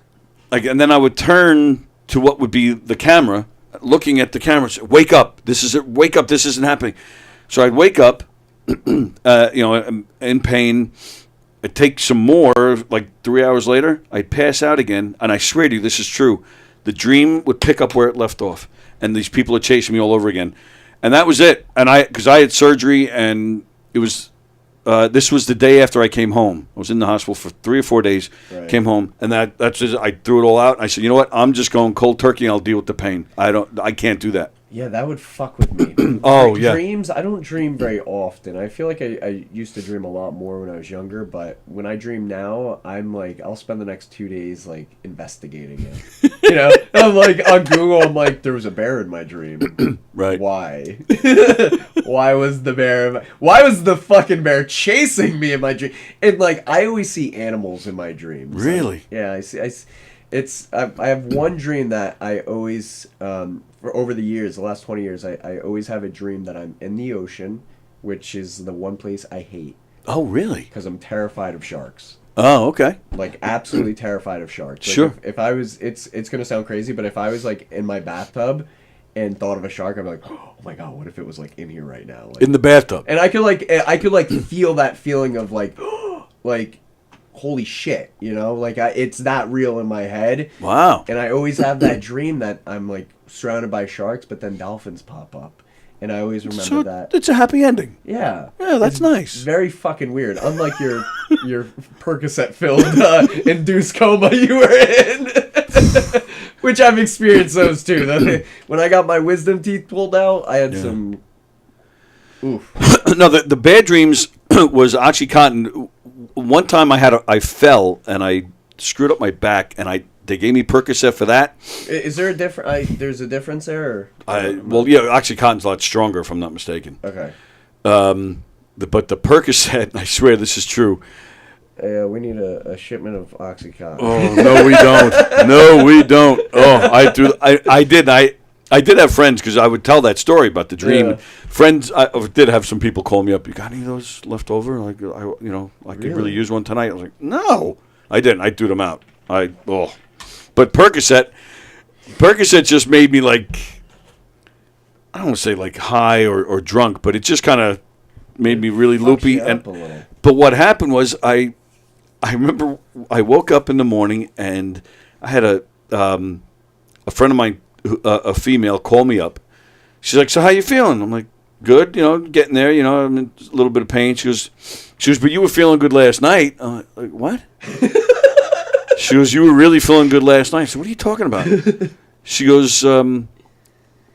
like, and then I would turn to what would be the camera, looking at the camera, say, wake up, this isn't happening. So I'd wake up, in pain. I'd take some more, like 3 hours later, I'd pass out again, and I swear to you, this is true. The dream would pick up where it left off, and these people are chasing me all over again. And that was it. And because I had surgery, and it was, this was the day after I came home. I was in the hospital for 3 or 4 days, came home, and that's just, I threw it all out. And I said, you know what? I'm just going cold turkey, and I'll deal with the pain. I can't do that. Yeah, that would fuck with me. Oh, yeah. Dreams, I don't dream very often. I feel like I used to dream a lot more when I was younger, but when I dream now, I'm like, I'll spend the next 2 days, like, investigating it. I'm like, on Google, I'm like, there was a bear in my dream. Right. Why? Why was the fucking bear chasing me in my dream? And, like, I always see animals in my dreams. Really? Like, yeah, I have one dream that I always... for over the years, the last 20 years, I always have a dream that I'm in the ocean, which is the one place I hate. Oh, really? Because I'm terrified of sharks. Oh, okay. Like, absolutely terrified of sharks. Like, sure. If I was, it's going to sound crazy, but if I was, like, in my bathtub and thought of a shark, I'd be like, oh my God, what if it was, like, in here right now? Like, in the bathtub. And I could feel that feeling of, like, like, holy shit, you know, like it's not real in my head. Wow. And I always have that dream that I'm like surrounded by sharks, but then dolphins pop up. And I always remember that. It's a happy ending. Yeah. Yeah, that's It's nice. Very fucking weird. Unlike your Percocet filled induced coma you were in. Which I've experienced those too. When I got my wisdom teeth pulled out, I had some. Oof. No, the bad dreams was OxyContin. One time I fell and I screwed up my back, and they gave me Percocet for that. Is there a difference? There's a difference there? Well, yeah, OxyContin's a lot stronger, if I'm not mistaken. Okay. But the Percocet, I swear this is true. We need a shipment of OxyContin. Oh, no, we don't. No, we don't. Oh, I did have friends, because I would tell that story about the dream. Yeah. Friends, I did have some people call me up. You got any of those left over? Like, I could really use one tonight. I was like, no, I didn't. I threw them out. But Percocet just made me like, I don't want to say like high or drunk, but it just kind of made me really loopy. But what happened was I remember I woke up in the morning and I had a friend of mine, a female, call me up. She's like, "So how you feeling?" I'm like, "Good, getting there. I'm in a little bit of pain." She goes, "But you were feeling good last night." I'm like, "What?" She goes, "You were really feeling good last night." I said, "What are you talking about?" She goes,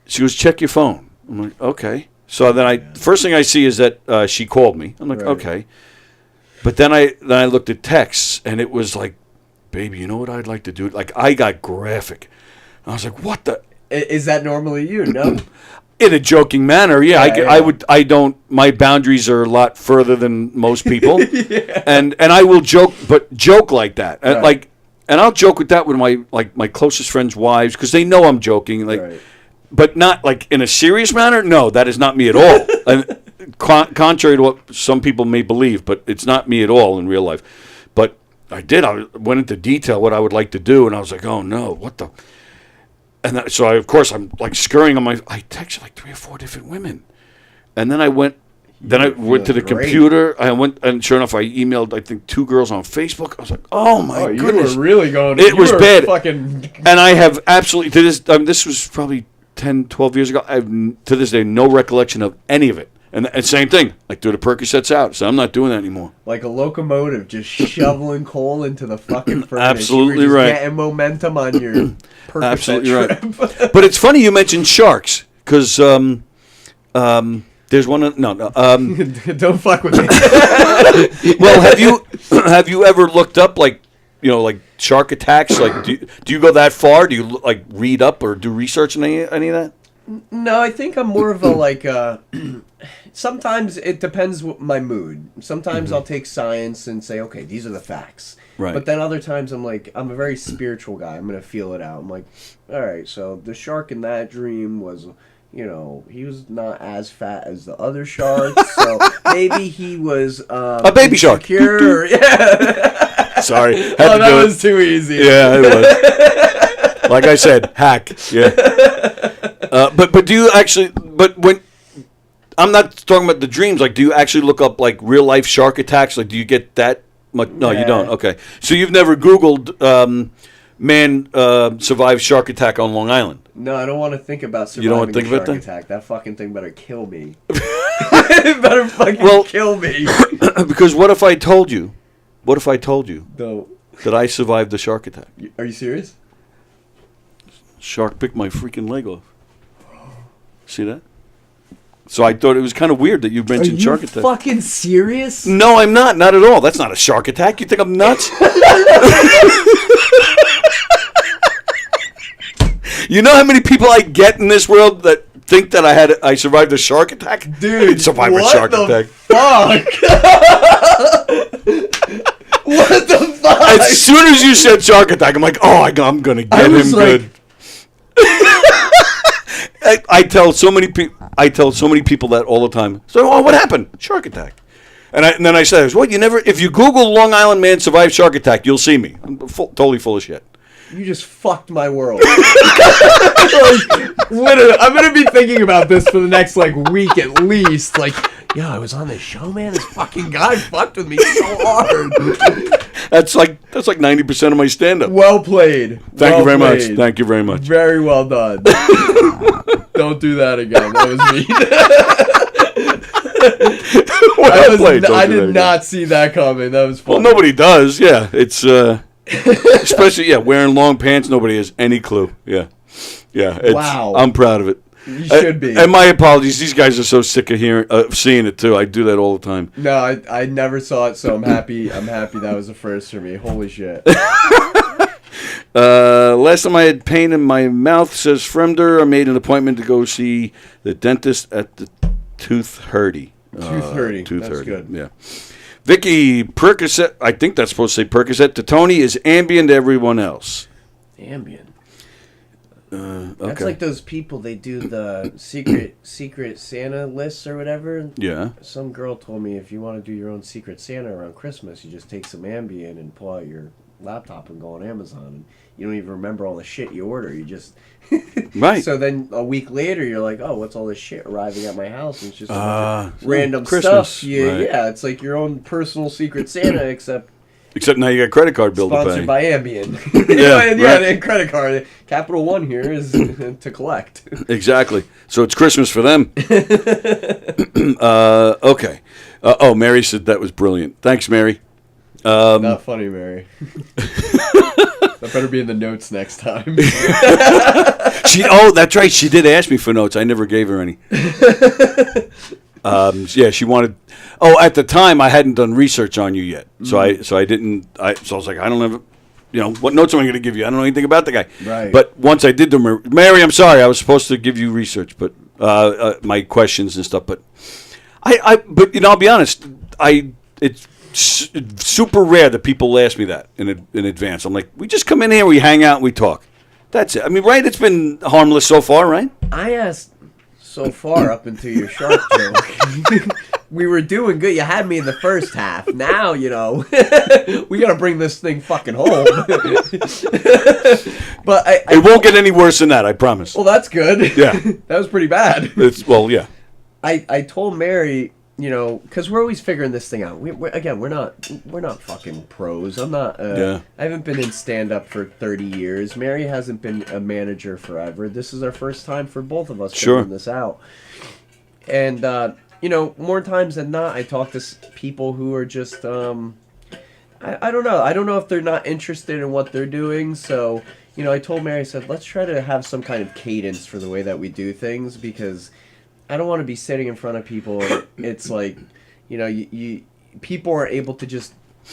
"Check your phone." I'm like, "Okay." So then first thing I see is that she called me. I'm like, Right. "Okay." But then I looked at texts, and it was like, "Baby, you know what I'd like to do?" Like, I got graphic. I was like, "What the?" Is that normally you? No. In a joking manner, yeah. I don't. My boundaries are a lot further than most people, and I will joke, but joke like that, Right. and I'll joke with that with my closest friends' wives, because they know I'm joking, Right. but not like in a serious manner. No, that is not me at all. And contrary to what some people may believe, but it's not me at all in real life. But I went into detail what I would like to do, and I was like, "Oh no, what the." And so I'm like scurrying on I texted like 3 or 4 different women. And then I went to the computer. I went, and sure enough, I emailed, I think, 2 girls on Facebook. I was like, "Oh my goodness." You were really going. It was bad. Fucking. And I have absolutely, to this, this was probably 10, 12 years ago. I have, to this day, no recollection of any of it. And same thing, like threw the Percocets out. So I'm not doing that anymore. Like a locomotive, just shoveling coal into the fucking furnace. Absolutely you were just right. Getting momentum on your Percocet Absolutely trip. right. But it's funny you mentioned sharks, because there's one. No. Don't fuck with me. Well, have you ever looked up like shark attacks? Like, do you go that far? Do you like read up or do research on any of that? No, I think I'm more of a like. Sometimes it depends my mood. Sometimes I'll take science and say, okay, these are the facts. Right. But then other times I'm like, I'm a very spiritual guy. I'm gonna feel it out. I'm like, all right, so the shark in that dream was, he was not as fat as the other sharks, so maybe he was a baby shark. Yeah. Sorry, that was too easy. Yeah, it was. Like I said, hack. Yeah. But do you actually? But when I'm not talking about the dreams, like, do you actually look up like real life shark attacks? Like, do you get that much? No, you don't. Okay, so you've never Googled man survived shark attack on Long Island? No, I don't want to think about surviving You don't want to think a about shark that? attack. That fucking thing better kill me. It better fucking kill me. Because what if I told you? What if I told you No. that I survived the shark attack? Are you serious? Shark picked my freaking leg off. See that? So I thought it was kind of weird that you mentioned shark attack. Fucking serious? No, I'm not. Not at all. That's not a shark attack. You think I'm nuts? You know how many people I get in this world that think that I survived a shark attack? Dude, I didn't survive a shark attack. Fuck. What the fuck? As soon as you said shark attack, I'm like, oh, I'm gonna get him good. I tell so many people that all the time. So, what happened? Shark attack. And then I say, "What? You never? If you Google Long Island man survived shark attack, you'll see me. I'm totally full of shit." You just fucked my world. Literally, I'm gonna be thinking about this for the next week at least. Like, yo, I was on this show, man. This fucking guy fucked with me so hard. That's like 90% of my stand-up. Well played. Thank you very much. Played. Thank you very much. Very well done. Don't do that again. That was me. I did not see that coming. That was funny. Well, nobody does. Yeah, it's especially wearing long pants. Nobody has any clue. Yeah. Wow. I'm proud of it. You should be. And my apologies. These guys are so sick of seeing it too. I do that all the time. No, I never saw it, so I'm happy. I'm happy that was the first for me. Holy shit. Last time I had pain in my mouth, says Fremder. I made an appointment to go see the dentist at the Tooth Hurdy. That's good. Yeah. Vicky, Percocet, I think that's supposed to say Percocet. To Tony is Ambien to everyone else. Ambien. Okay. That's like those people, they do the secret Santa lists or whatever. Yeah. Some girl told me if you want to do your own secret Santa around Christmas, you just take some Ambien and pull out your laptop and go on Amazon, and you don't even remember all the shit you order. You just right. So then a week later, you're like, oh, what's all this shit arriving at my house? And it's just a bunch of random Christmas. stuff. Yeah, it's like your own personal secret Santa, except now you got a credit card bill to pay. Sponsored by Ambien. And credit card. Capital One here is to collect. Exactly. So it's Christmas for them. Okay. Mary said that was brilliant. Thanks, Mary. Not funny, Mary. That better be in the notes next time. That's right. She did ask me for notes. I never gave her any. She wanted. At the time I hadn't done research on you yet, so I didn't. So I was like, I don't have. What notes am I going to give you? I don't know anything about the guy. Right. But once I did do Mary, I'm sorry. I was supposed to give you research, but my questions and stuff. But I'll be honest. It's super rare that people ask me that in advance. I'm like, we just come in here, we hang out, and we talk. That's it. I mean, right? It's been harmless so far, right? I asked so far up until your shark joke. We were doing good. You had me in the first half. Now, we got to bring this thing fucking home. But it won't get any worse than that, I promise. Well, that's good. Yeah. That was pretty bad. Yeah. I told Mary, because we're always figuring this thing out. We're not fucking pros. I'm not. I haven't been in stand up for 30 years. Mary hasn't been a manager forever. This is our first time for both of us figuring this out. And more times than not, I talk to people who are just I don't know. I don't know if they're not interested in what they're doing. So I told Mary, I said, let's try to have some kind of cadence for the way that we do things, because I don't want to be sitting in front of people and it's like, people are able to just,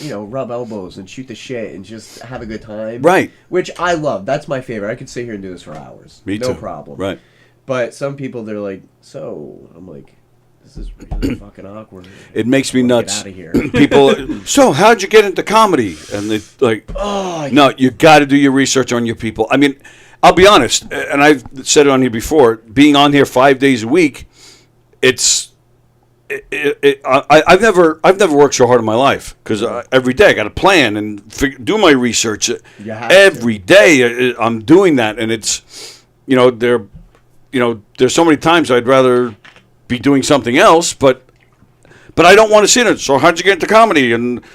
rub elbows and shoot the shit and just have a good time. Right. Which I love. That's my favorite. I could sit here and do this for hours. Me too. No problem. Right. But some people, they're like, I'm like, this is really fucking awkward. It makes me nuts. Get out of here. People, so how'd you get into comedy? And they like, no, you got to do your research on your people. I mean, I'll be honest, and I've said it on here before, being on here 5 days a week, I've never worked so hard in my life, because every day I got to plan and do my research. Every day I'm doing that, and it's, there's so many times I'd rather be doing something else, but I don't want to see it. So how'd you get into comedy? And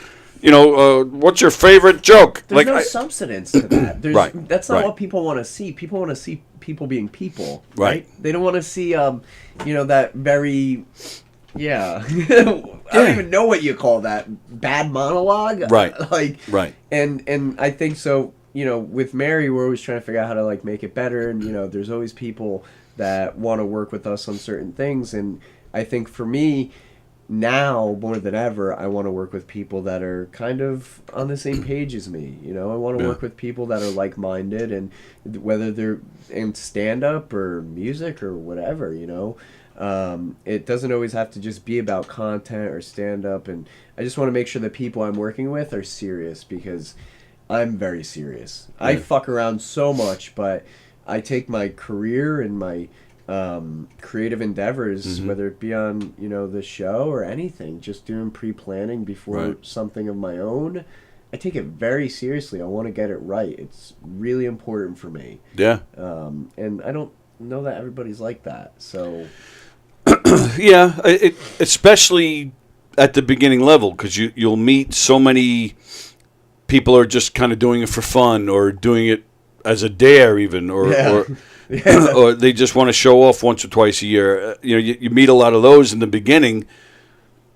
what's your favorite joke? There's no substance to that. Right. That's not what people want to see. People want to see people being people. Right. They don't want to see, that very, I don't even know what you call that. Bad monologue. Right. Right. And I think so. With Mary, we're always trying to figure out how to make it better. And there's always people that want to work with us on certain things. And I think for me, now more than ever, I want to work with people that are kind of on the same page as me. I want to work with people that are like-minded, and whether they're in stand-up or music or whatever, it doesn't always have to just be about content or stand-up. And I just want to make sure that people I'm working with are serious, because I'm very serious. I fuck around so much, but I take my career and my creative endeavors, whether it be on the show or anything, just doing pre-planning before something of my own. I take it very seriously. I want to get it right. It's really important for me. Yeah. And I don't know that everybody's like that. So. Yeah, especially at the beginning level, because you'll meet so many people are just kind of doing it for fun or doing it as a dare even, or or they just want to show off once or twice a year. You meet a lot of those in the beginning,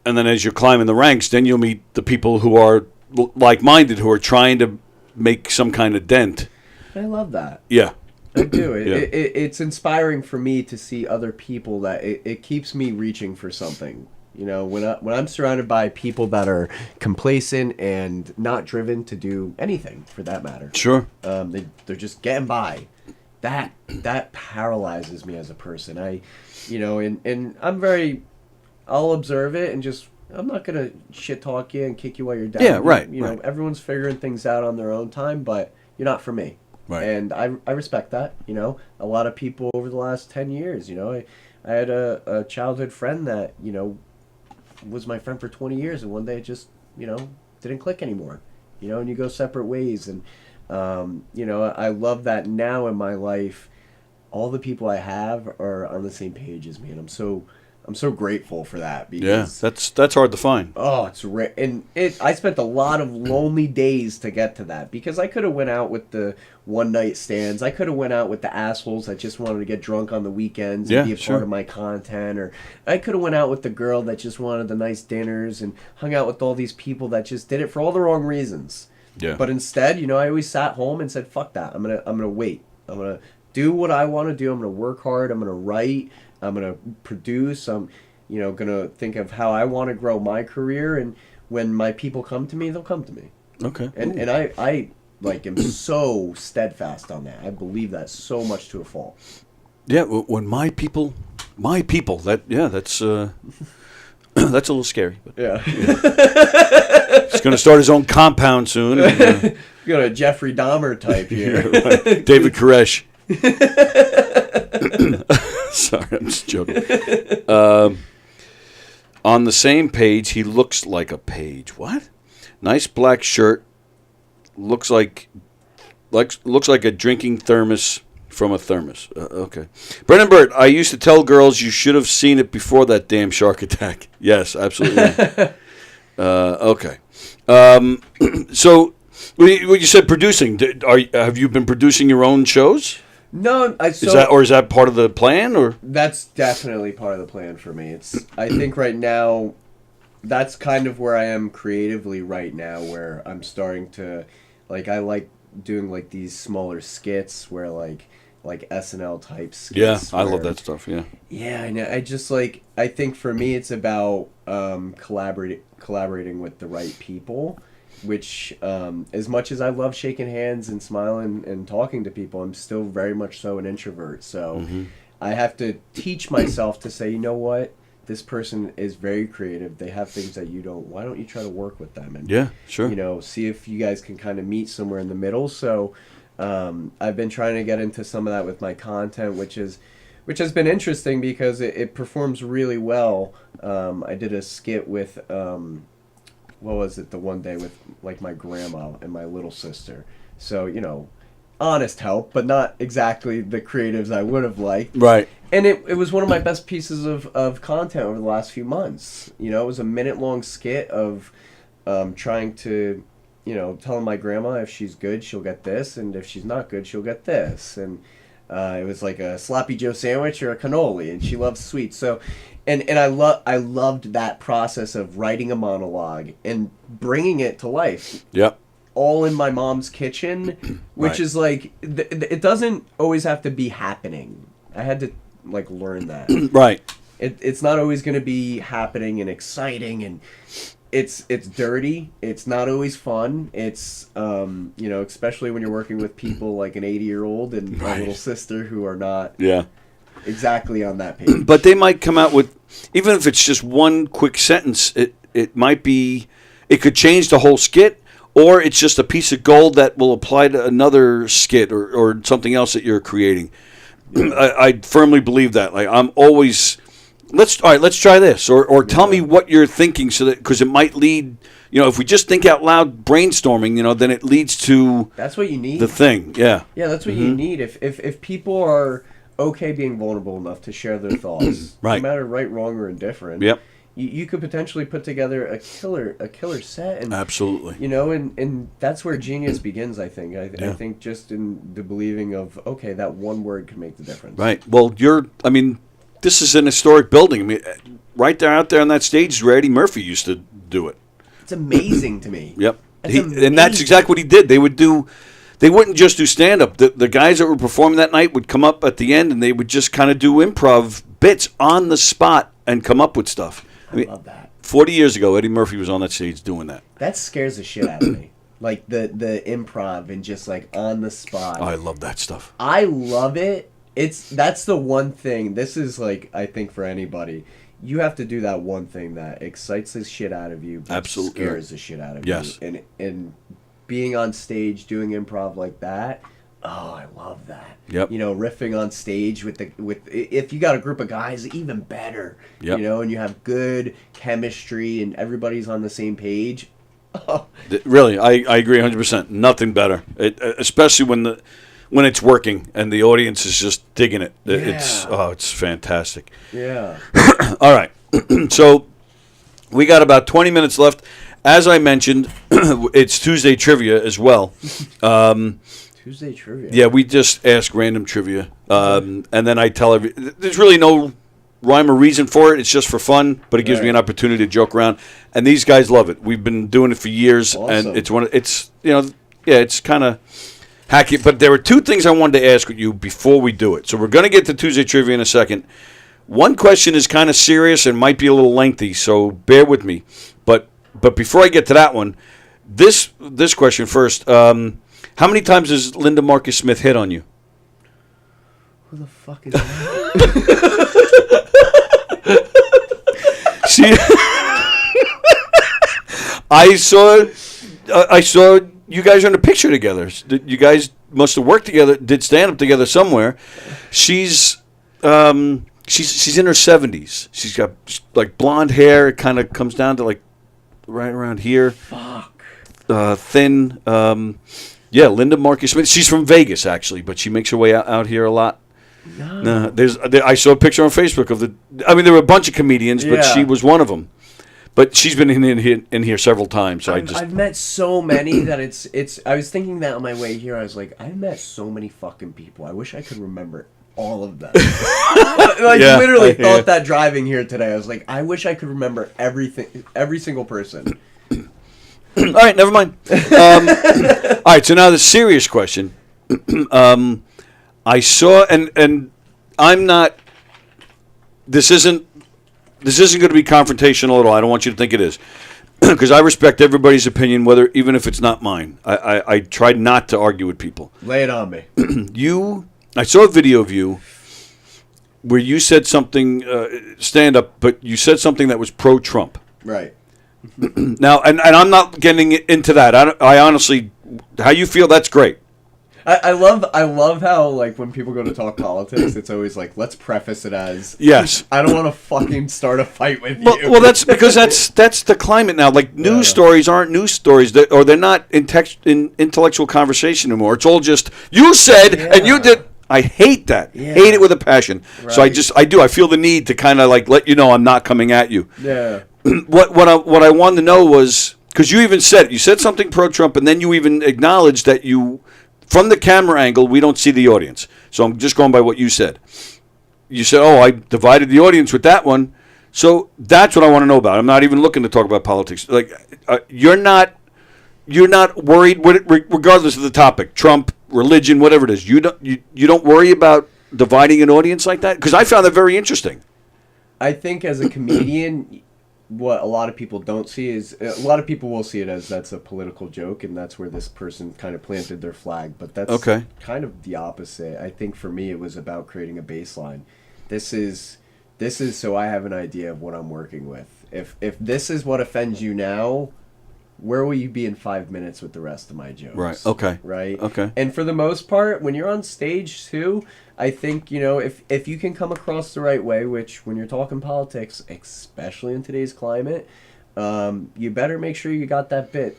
and then as you're climbing the ranks, then you'll meet the people who are like-minded, who are trying to make some kind of dent. I love that. Yeah. I do. It's inspiring for me to see other people that it keeps me reaching for something. When I'm surrounded by people that are complacent and not driven to do anything for that matter. Sure. They're just getting by. That paralyzes me as a person. And I'll observe it and just, I'm not gonna shit talk you and kick you while you're down. Yeah, right. Right. Everyone's figuring things out on their own time, but you're not for me. Right. And I respect that. A lot of people over the last 10 years. I had a childhood friend that was my friend for 20 years, and one day it just didn't click anymore. And you go separate ways. And I love that now in my life, all the people I have are on the same page as me, and I'm so grateful for that. Because, that's hard to find. Oh, it's rare, and I spent a lot of lonely days to get to that, because I could have went out with the one night stands. I could have went out with the assholes that just wanted to get drunk on the weekends and be a part of my content, or I could have went out with the girl that just wanted the nice dinners and hung out with all these people that just did it for all the wrong reasons. Yeah. But instead, I always sat home and said, "Fuck that! I'm gonna wait. I'm gonna do what I want to do. I'm gonna work hard. I'm gonna write. I'm going to produce. I'm, going to think of how I want to grow my career. And when my people come to me, they'll come to me. Okay. And I am so steadfast on that. I believe that so much to a fault. Yeah. When my people, that's, that's a little scary. But, yeah. He's going to start his own compound soon. You got a Jeffrey Dahmer type here. Right. David Koresh. Sorry, I'm just joking. On the same page, he looks like a page. What? Nice black shirt. Looks like a drinking thermos from a thermos. Okay. Brennan Burt, I used to tell girls you should have seen it before that damn shark attack. Yes, absolutely. Okay. So, when you said producing, have you been producing your own shows? No, Is that part of the plan, or? That's definitely part of the plan for me. I think right now, that's kind of where I am creatively right now, where I'm starting to, I like doing these smaller skits where like SNL type skits. Yeah, I love that stuff. Yeah. Yeah, I know. I think for me it's about collaborating with the right people. Which, as much as I love shaking hands and smiling and talking to people, I'm still very much so an introvert. So I have to teach myself to say, you know what, this person is very creative. They have things that you don't. Why don't you try to work with them? And, yeah, sure. See if you guys can kind of meet somewhere in the middle. So I've been trying to get into some of that with my content, which has been interesting because it performs really well. I did a skit with... what was it, the one day with my grandma and my little sister. So, honest help, but not exactly the creatives I would have liked. Right. And it was one of my best pieces of content over the last few months. It was a minute-long skit of trying to, telling my grandma if she's good, she'll get this, and if she's not good, she'll get this. And it was like a Sloppy Joe sandwich or a cannoli, and she loves sweets. So... And I loved that process of writing a monologue and bringing it to life. Yep. All in my mom's kitchen, which is it doesn't always have to be happening. I had to learn that. Right. It's not always going to be happening and exciting, and it's dirty. It's not always fun. It's especially when you're working with people like an 80-year-old and my little sister who are not. Yeah. Exactly on that page. But they might come out with, even if it's just one quick sentence, it might be, it could change the whole skit, or it's just a piece of gold that will apply to another skit or something else that you're creating. I firmly believe that. I'm always, let's try this, or tell me what you're thinking, so that, because it might lead, if we just think out loud brainstorming, then it leads to. That's what you need. The thing, yeah. Yeah, that's what you need. If people are okay being vulnerable enough to share their thoughts, right. no matter right, wrong, or indifferent. Yep. you could potentially put together a killer set. And, Absolutely. You know, and that's where genius begins, I think. I think just in the believing of, okay, that one word can make the difference. Right. Well, this is an historic building. I mean, right there out there on that stage is where Eddie Murphy used to do it. It's amazing to me. Yep. That's And that's exactly what he did. They wouldn't just do stand-up. The guys that were performing that night would come up at the end, and they would just kind of do improv bits on the spot and come up with stuff. I love that. 40 years ago, Eddie Murphy was on that stage doing that. That scares the shit out of me. Like the improv and just like on the spot. Oh, I love that stuff. I love it. That's the one thing. This is like, I think for anybody, you have to do that one thing that excites the shit out of you, but Absolutely. scares the shit out of Yes. you. And being on stage doing improv like that, oh, I love that. Yep. You know, riffing on stage with if you got a group of guys, even better. Yep. You know, and you have good chemistry and everybody's on the same page. Oh. Really, I agree 100%. Nothing better, especially when it's working and the audience is just digging it. It's fantastic. Yeah. All right. So we got about 20 minutes left. As I mentioned, it's Tuesday trivia as well. Tuesday trivia. Yeah, we just ask random trivia, and then I tell there's really no rhyme or reason for it. It's just for fun, but it gives me an opportunity to joke around. And these guys love it. We've been doing it for years, and it's kind of hacky. But there were two things I wanted to ask you before we do it. So we're going to get to Tuesday trivia in a second. One question is kind of serious and might be a little lengthy, so bear with me. But before I get to that one, this question first. How many times has Linda Marcus Smith hit on you? Who the fuck is that? I saw you guys are in a picture together. You guys must have worked together, did stand up together somewhere. She's in her 70s. She's got like blonde hair. It kind of comes down to like right around here. Fuck. Thin. Linda Marcus Smith. She's from Vegas actually, but she makes her way out here a lot. No, I saw a picture on Facebook of there were a bunch of comedians, but she was one of them. But she's been in here several times. So I've met so many that it's. I was thinking that on my way here. I was like, I've met so many fucking people. I wish I could remember all of them. Literally thought that driving here today. I was like, I wish I could remember everything, every single person. All right, never mind. All right, so now the serious question. I saw, and I'm not. This isn't going to be confrontational at all. I don't want you to think it is, because I respect everybody's opinion, even if it's not mine. I try not to argue with people. Lay it on me. I saw a video of you where you said something, stand up, but you said something that was pro-Trump. Right. Now, and I'm not getting into that. I honestly, how you feel, that's great. I love how, like, when people go to talk politics, it's always like, let's preface it as, yes, I don't want to fucking start a fight with you. Well, that's because that's the climate now. Like, news stories aren't news stories, or they're not in intellectual conversation anymore. It's all just, you said, and you did. I hate that. Yeah. Hate it with a passion. Right. So I feel the need to kind of like let you know I'm not coming at you. Yeah. What I wanted to know was, because you even said it. You said something pro-Trump, and then you even acknowledged that from the camera angle, we don't see the audience. So I'm just going by what you said. You said, I divided the audience with that one. So that's what I want to know about. I'm not even looking to talk about politics. Like, you're not worried, regardless of the topic, Trump, religion, whatever it is. You don't worry about dividing an audience like that? Because I found that very interesting. I think as a comedian, what a lot of people don't see is, a lot of people will see it as that's a political joke, and that's where this person kind of planted their flag. But that's kind of the opposite. I think for me, it was about creating a baseline. This is so I have an idea of what I'm working with. If this is what offends you now, where will you be in 5 minutes with the rest of my jokes? Right. Okay. Right. Okay. And for the most part, when you're on stage too, I think, if you can come across the right way, which when you're talking politics, especially in today's climate, you better make sure you got that bit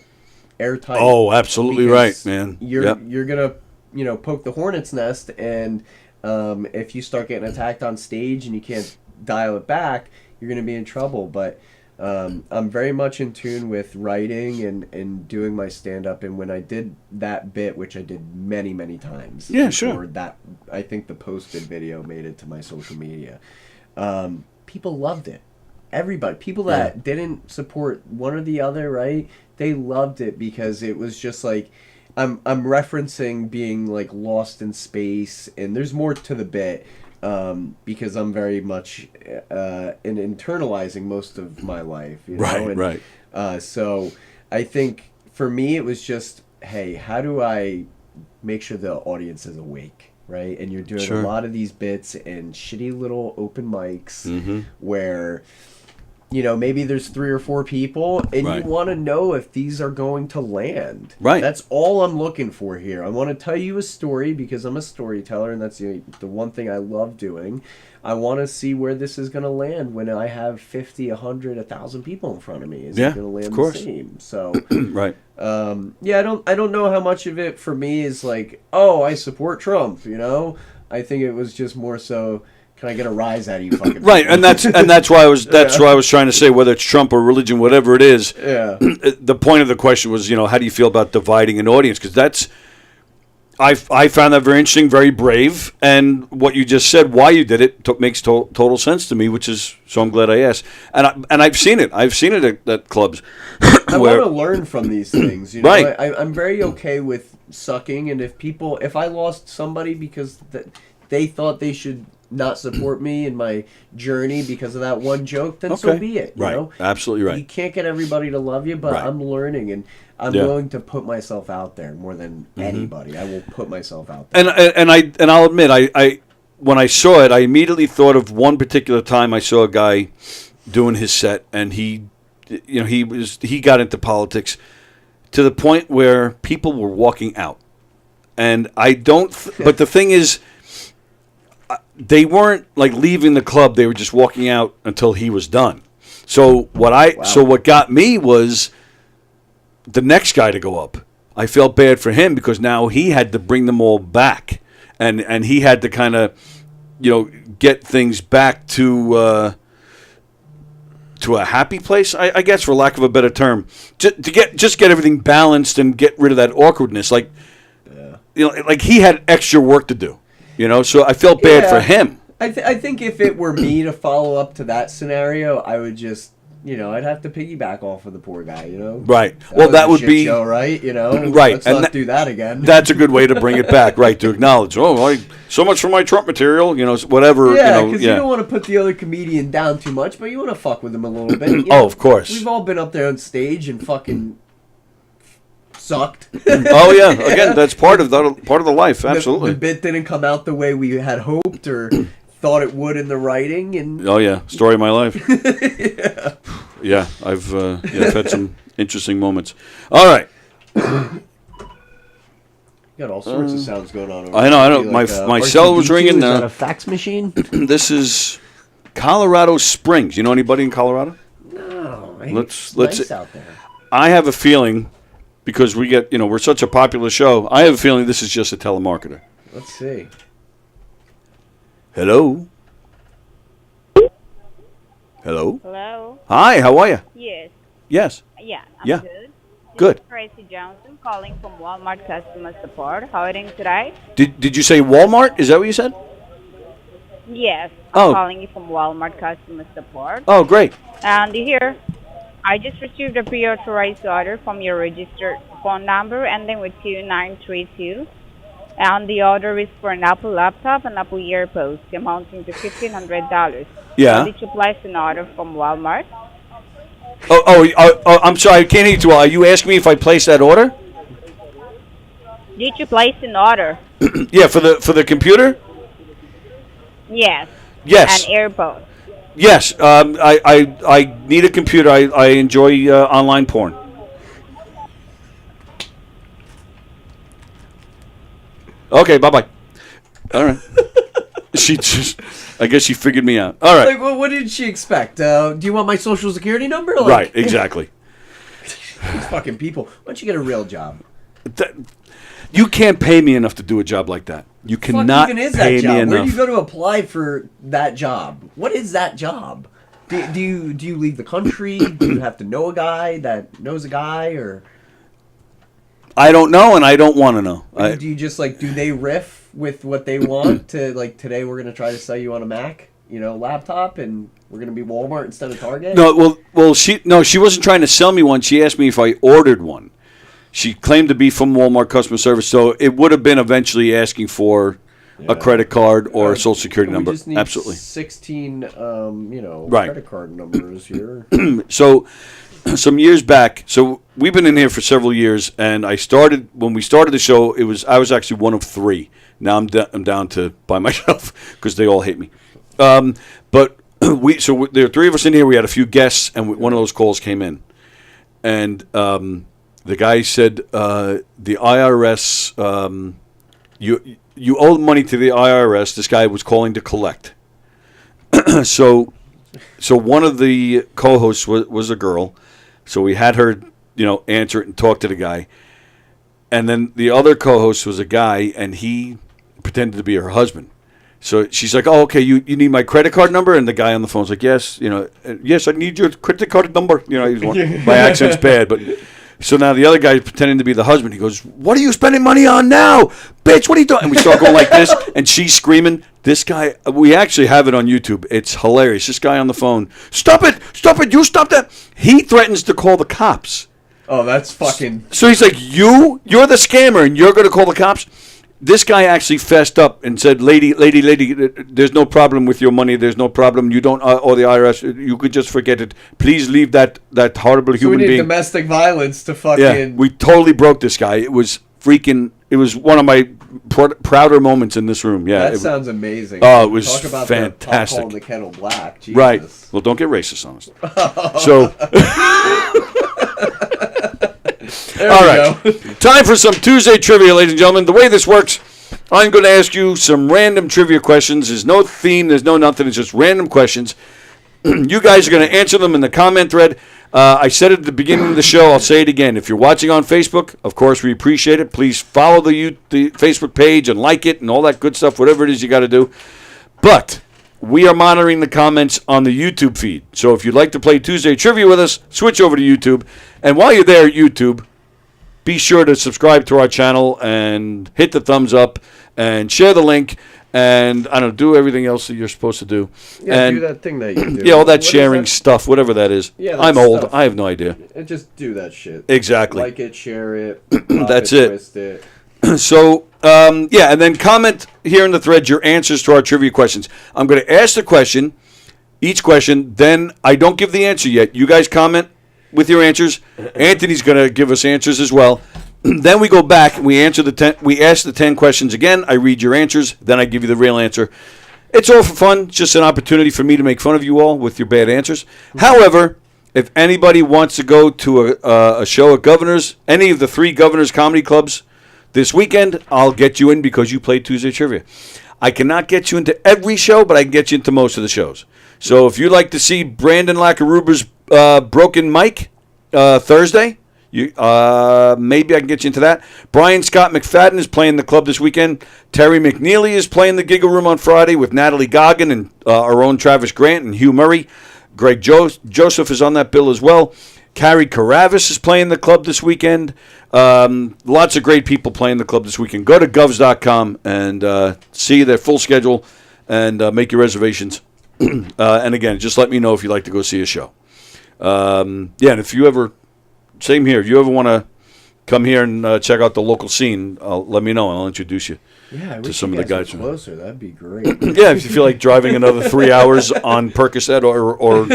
airtight. Oh, absolutely right, man. You're gonna, poke the hornet's nest, and if you start getting attacked on stage and you can't dial it back, you're gonna be in trouble. But I'm very much in tune with writing and doing my stand-up. And when I did that bit, which I did many, many times. Yeah, sure. Or that, I think the posted video made it to my social media. People loved it. Everybody. People that didn't support one or the other, right? They loved it because it was just like, I'm referencing being like lost in space, and there's more to the bit. Because I'm very much in internalizing most of my life, you know? Right. So I think for me it was just, hey, how do I make sure the audience is awake, right? And you're doing a lot of these bits and shitty little open mics where, you know, maybe there's 3 or 4 people, and you want to know if these are going to land. Right. That's all I'm looking for here. I want to tell you a story because I'm a storyteller, and that's the one thing I love doing. I want to see where this is going to land when I have 50, 100, 1,000 people in front of me. Is it going to land the same? So, right. Yeah, I don't know how much of it for me is like, oh, I support Trump. You know, I think it was just more so, can I get a rise out of you, fucking right? And that's why I was why I was trying to say, whether it's Trump or religion, whatever it is. Yeah. The point of the question was, you know, how do you feel about dividing an audience? Because that's, I found that very interesting, very brave, and what you just said, why you did it, makes total sense to me. Which is, so I'm glad I asked. And I've seen it. I've seen it at clubs. I want to learn from these things. You know? Right. I'm very okay with sucking, and if I lost somebody because they thought they should not support me in my journey because of that one joke, then so be it. You know? Absolutely right. You can't get everybody to love you, but I'm learning, and I'm willing to put myself out there more than anybody. I will put myself out there. And I'll admit, I when I saw it, I immediately thought of one particular time I saw a guy doing his set, and he got into politics to the point where people were walking out, and I don't. But the thing is, they weren't like leaving the club; they were just walking out until he was done. So what got me was the next guy to go up. I felt bad for him because now he had to bring them all back, and he had to kind of, get things back to a happy place, I guess, for lack of a better term, to get everything balanced and get rid of that awkwardness. Like, like he had extra work to do. So I felt bad for him. I think if it were me to follow up to that scenario, I would just, I'd have to piggyback off of the poor guy, Right. That would be show, right? Right. Let's not do that again. That's a good way to bring it back, right? To acknowledge, so much for my Trump material, whatever. Yeah, because you don't want to put the other comedian down too much, but you want to fuck with him a little bit. Oh, of course. We've all been up there on stage and fucking sucked. Oh yeah, again, that's part of the life. Absolutely. The bit didn't come out the way we had hoped or thought it would in the writing, and oh yeah, story of my life. Yeah, I've had some interesting moments. All right. You got all sorts of sounds going on over I know. My cell was ringing. Is that a fax machine? This is Colorado Springs. You know anybody in Colorado? No. Let's nice out there. I have a feeling, because we get, we're such a popular show, I have a feeling this is just a telemarketer. Let's see. Hello? Hello? Hello? Hi, how are you? Yes. Yes. Yeah, I'm Yeah. good. Good. This is Tracy Johnson calling from Walmart Customer Support. How are you doing today? Did you say Walmart? Is that what you said? Yes. Oh. I'm calling you from Walmart Customer Support. Oh, great. And here, I just received a pre-authorized order from your registered phone number ending with 2932. And the order is for an Apple laptop and Apple EarPods amounting to $1,500. Yeah. Did you place an order from Walmart? Oh, I'm sorry, I can't hear you too well. Are you asking me if I placed that order? Did you place an order? Yeah, for the computer? Yes. Yes. And AirPods. Yes. I need a computer. I enjoy online porn. Okay, bye-bye. All right. I guess she figured me out. All right. Like, well, what did she expect? Do you want my social security number? Like, right, exactly. These fucking people. Why don't you get a real job? You can't pay me enough to do a job like that. You cannot even is pay that job? me enough. Where do you go to apply for that job? What is that job? Do you leave the country? Do you have to know a guy that knows a guy, or? I don't know, and I don't want to know. Do you just like, do they riff with what they want to, like, today we're gonna try to sell you on a Mac, laptop, and we're gonna be Walmart instead of Target? No, she wasn't trying to sell me one. She asked me if I ordered one. She claimed to be from Walmart customer service, so it would have been eventually asking for a credit card or a social security number. Just need Absolutely. 16, Right. credit card numbers here. So, some years back, so we've been in here for several years, and when we started the show, I was actually one of three. Now I'm down to by myself because they all hate me. But there were three of us in here. We had a few guests, and one of those calls came in, and the guy said the IRS, you owe money to the IRS. This guy was calling to collect. So one of the co-hosts was a girl. So we had her, answer it and talk to the guy. And then the other co-host was a guy, and he pretended to be her husband. So she's like, "Oh, okay, you need my credit card number?" And the guy on the phone's like, "Yes, yes, I need your credit card number." My accent's bad, but so now the other guy's pretending to be the husband. He goes, "What are you spending money on now, bitch? What are you doing?" And we start going like this, and she's screaming. This guy, we actually have it on YouTube. It's hilarious. This guy on the phone, "Stop it, you stop that." He threatens to call the cops. Oh, that's fucking... So he's like, you're the scammer, and you're going to call the cops? This guy actually fessed up and said, lady, there's no problem with your money. There's no problem. You don't owe the IRS. You could just forget it. Please leave that horrible human we need being. Domestic violence to fucking... Yeah, we totally broke this guy. It was one of my prouder moments in this room. Yeah, that sounds amazing. Oh, it was Talk about fantastic. Calling the kettle black. Jesus. Right. Well, don't get racist on us. So... All right. Time for some Tuesday trivia, ladies and gentlemen. The way this works, I'm going to ask you some random trivia questions. There's no theme. There's no nothing. It's just random questions. You guys are going to answer them in the comment thread. I said it at the beginning of the show. I'll say it again. If you're watching on Facebook, of course, we appreciate it. Please follow the Facebook page and like it and all that good stuff, whatever it is you got to do. But we are monitoring the comments on the YouTube feed. So if you'd like to play Tuesday Trivia with us, switch over to YouTube. And while you're there at YouTube, be sure to subscribe to our channel and hit the thumbs up and share the link and, do everything else that you're supposed to do. Yeah, and do that thing that you do. Yeah, all that sharing stuff, whatever that is. Yeah, I'm old. stuff. I have no idea. And just do that shit. Exactly. Like it, share it. That's it. it. Twist it. So, and then comment here in the thread your answers to our trivia questions. I'm going to ask the question, each question, then I don't give the answer yet. You guys comment with your answers. Anthony's going to give us answers as well. Then we go back and we ask the 10 questions again. I read your answers, then I give you the real answer. It's all for fun. It's just an opportunity for me to make fun of you all with your bad answers. However, if anybody wants to go to a show at Governor's, any of the 3 Governor's comedy clubs this weekend, I'll get you in because you played Tuesday Trivia. I cannot get you into every show, but I can get you into most of the shows. So if you'd like to see Brandon Lackaruber's Broken Mic Thursday, maybe I can get you into that. Brian Scott McFadden is playing the club this weekend. Terry McNeely is playing the Giggle Room on Friday with Natalie Goggin and our own Travis Grant and Hugh Murray. Greg Joseph is on that bill as well. Carrie Karavis is playing the club this weekend. Lots of great people playing the club this weekend. Go to govs.com and see their full schedule and make your reservations. And again, just let me know if you'd like to go see a show. And if you ever, same here, if you ever want to come here and check out the local scene, let me know and I'll introduce you to some of the guys. Closer, that'd be great. Yeah, if you feel like driving another 3 hours on Percocet or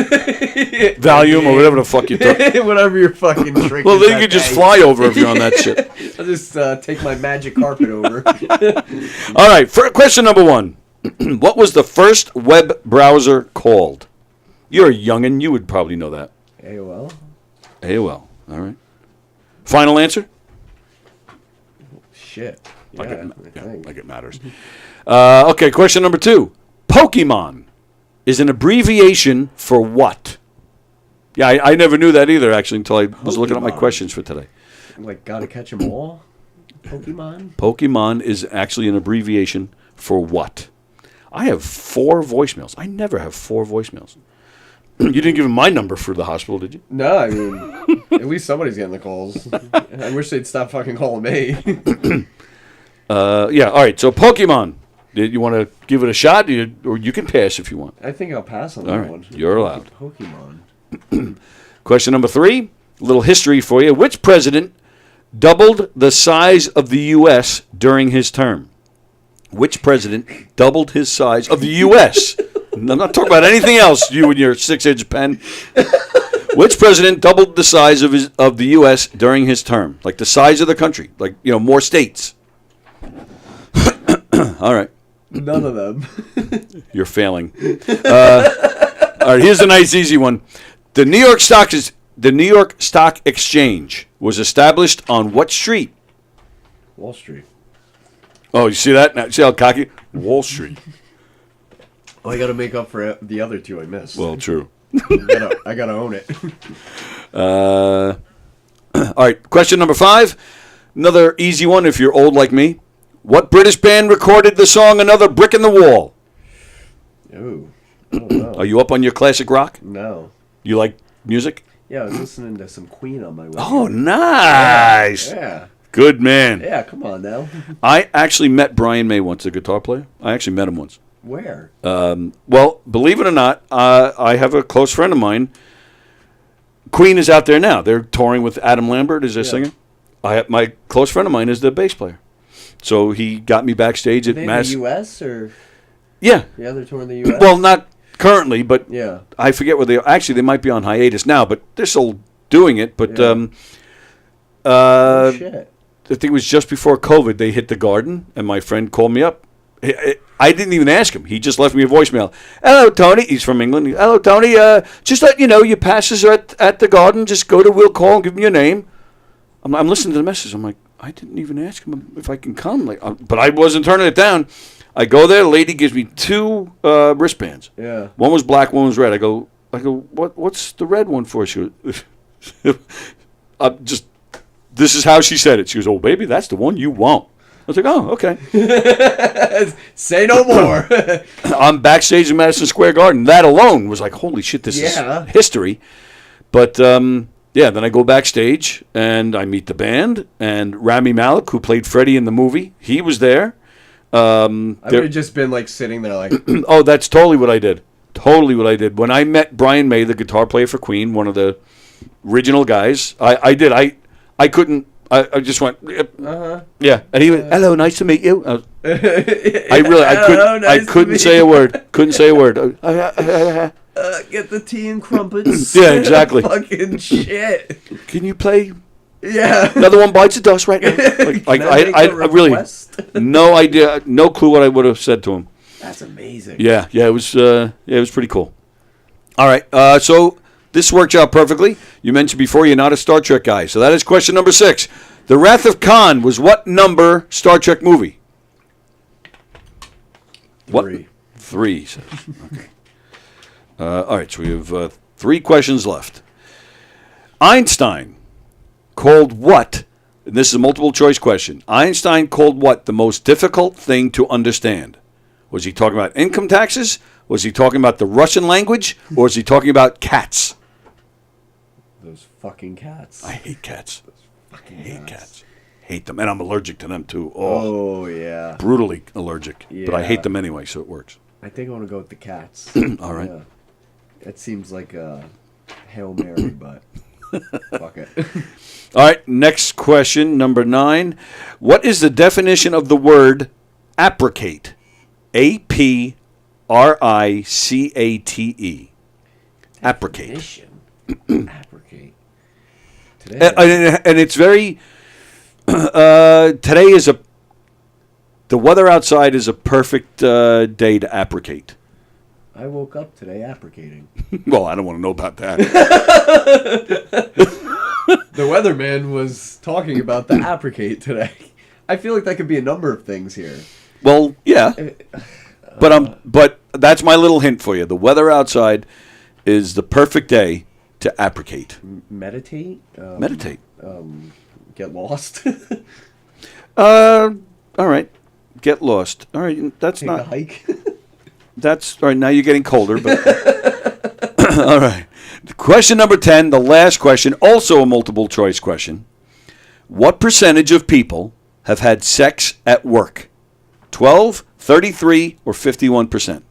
Valium or whatever the fuck you took. Whatever you're fucking drinking. Well, then you could just fly over if you're on that shit. I'll just take my magic carpet over. All right, for question number 1. What was the first web browser called? You're a youngin', you would probably know that. AOL. AOL, all right. Final answer? Shit. Like it matters. Okay, question number 2. Pokemon is an abbreviation for what? Yeah, I never knew that either, actually, until I was looking at my questions for today. Like, gotta catch them all? Pokemon? Pokemon is actually an abbreviation for what? I have 4 voicemails. I never have 4 voicemails. You didn't give him my number for the hospital, did you? No, I mean, at least somebody's getting the calls. I wish they'd stop fucking calling me. Yeah, all right. So Pokemon. Did you want to give it a shot? Or you can pass if you want. I think I'll pass on All that right, one. you're allowed. Pokemon. Question number 3. A little history for you. Which president doubled the size of the U.S. during his term? Which president doubled his size of the U.S.? I'm not talking about anything else, you and your 6-inch pen. Which president doubled the size of the U.S. during his term? Like the size of the country. Like, more states. All right. None of them. You're failing. All right, here's a nice, easy one. The New York Stock Exchange was established on what street? Wall Street. Oh, you see that? Now, see how cocky? Wall Street. Oh, I got to make up for the other two I missed. Well, true. I gotta own it. All right, question number 5. Another easy one if you're old like me. What British band recorded the song Another Brick in the Wall? Ooh. I don't know. Are you up on your classic rock? No. You like music? Yeah, I was listening to some Queen on my way. Oh, nice. Yeah. Good man. Yeah, come on now. I actually met Brian May once, the guitar player. I actually met him once. Where? Well, believe it or not, I have a close friend of mine. Queen is out there now. They're touring with Adam Lambert as their singer. My close friend of mine is the bass player. So he got me backstage at Are they Mass. in the U.S. or? Yeah. Yeah, they're touring the U.S. Well, not currently, but yeah. I forget where they are. Actually, they might be on hiatus now, but they're still doing it. But shit. I think it was just before COVID. They hit the Garden, and my friend called me up. I didn't even ask him. He just left me a voicemail. Hello, Tony. He's from England. Hello, Tony. Just let you know, your passes are at the Garden. Just go to Will Call and give him your name. I'm listening to the message. I'm like, I didn't even ask him if I can come. But I wasn't turning it down. I go there. The lady gives me 2 wristbands. Yeah. One was black, one was red. I go. What's the red one for? She goes, this is how she said it. She goes, oh, baby, that's the one you want. I was like, oh, okay. Say no more. I'm backstage in Madison Square Garden. That alone was like, holy shit, this is history. But, then I go backstage, and I meet the band, and Rami Malek, who played Freddie in the movie, he was there. I would have just been, sitting there like... Oh, that's totally what I did. Totally what I did. When I met Brian May, the guitar player for Queen, one of the original guys, I couldn't... I just went, yeah, and he went, hello, nice to meet you. I couldn't say a word. Couldn't say a word. Get the tea and crumpets. Yeah, exactly. Fucking shit. Can you play? Yeah. Another one bites the dust right now. I really no idea, no clue what I would have said to him. That's amazing. Yeah, it was pretty cool. All right, so. This worked out perfectly. You mentioned before you're not a Star Trek guy. So that is question number 6. The Wrath of Khan was what number Star Trek movie? 3. What? 3. Okay. All right, so we have 3 questions left. Einstein called what, and this is a multiple choice question, Einstein called what the most difficult thing to understand? Was he talking about income taxes? Was he talking about the Russian language? Or was he talking about cats? Those fucking cats. I hate cats. I hate cats. Hate them. And I'm allergic to them, too. Oh yeah. Brutally allergic. Yeah. But I hate them anyway, so it works. I think I want to go with the cats. All right. Yeah. It seems like a Hail Mary, but fuck it. All right, next question, number 9. What is the definition of the word appricate? APRICATE. Appricate. Appricate. Today. And it's very... today is the weather outside is a perfect day to appricate. I woke up today appricating. Well, I don't want to know about that. The weatherman was talking about the appricate today. I feel like that could be a number of things here. Well, yeah. But that's my little hint for you. The weather outside is the perfect day to appricate. Meditate? Meditate. Get lost? All right. Get lost. All right. That's Take not... a hike? That's... All right, now you're getting colder, but... All right. Question number 10, the last question, also a multiple choice question. What percentage of people have had sex at work? 12, 33, or 51%?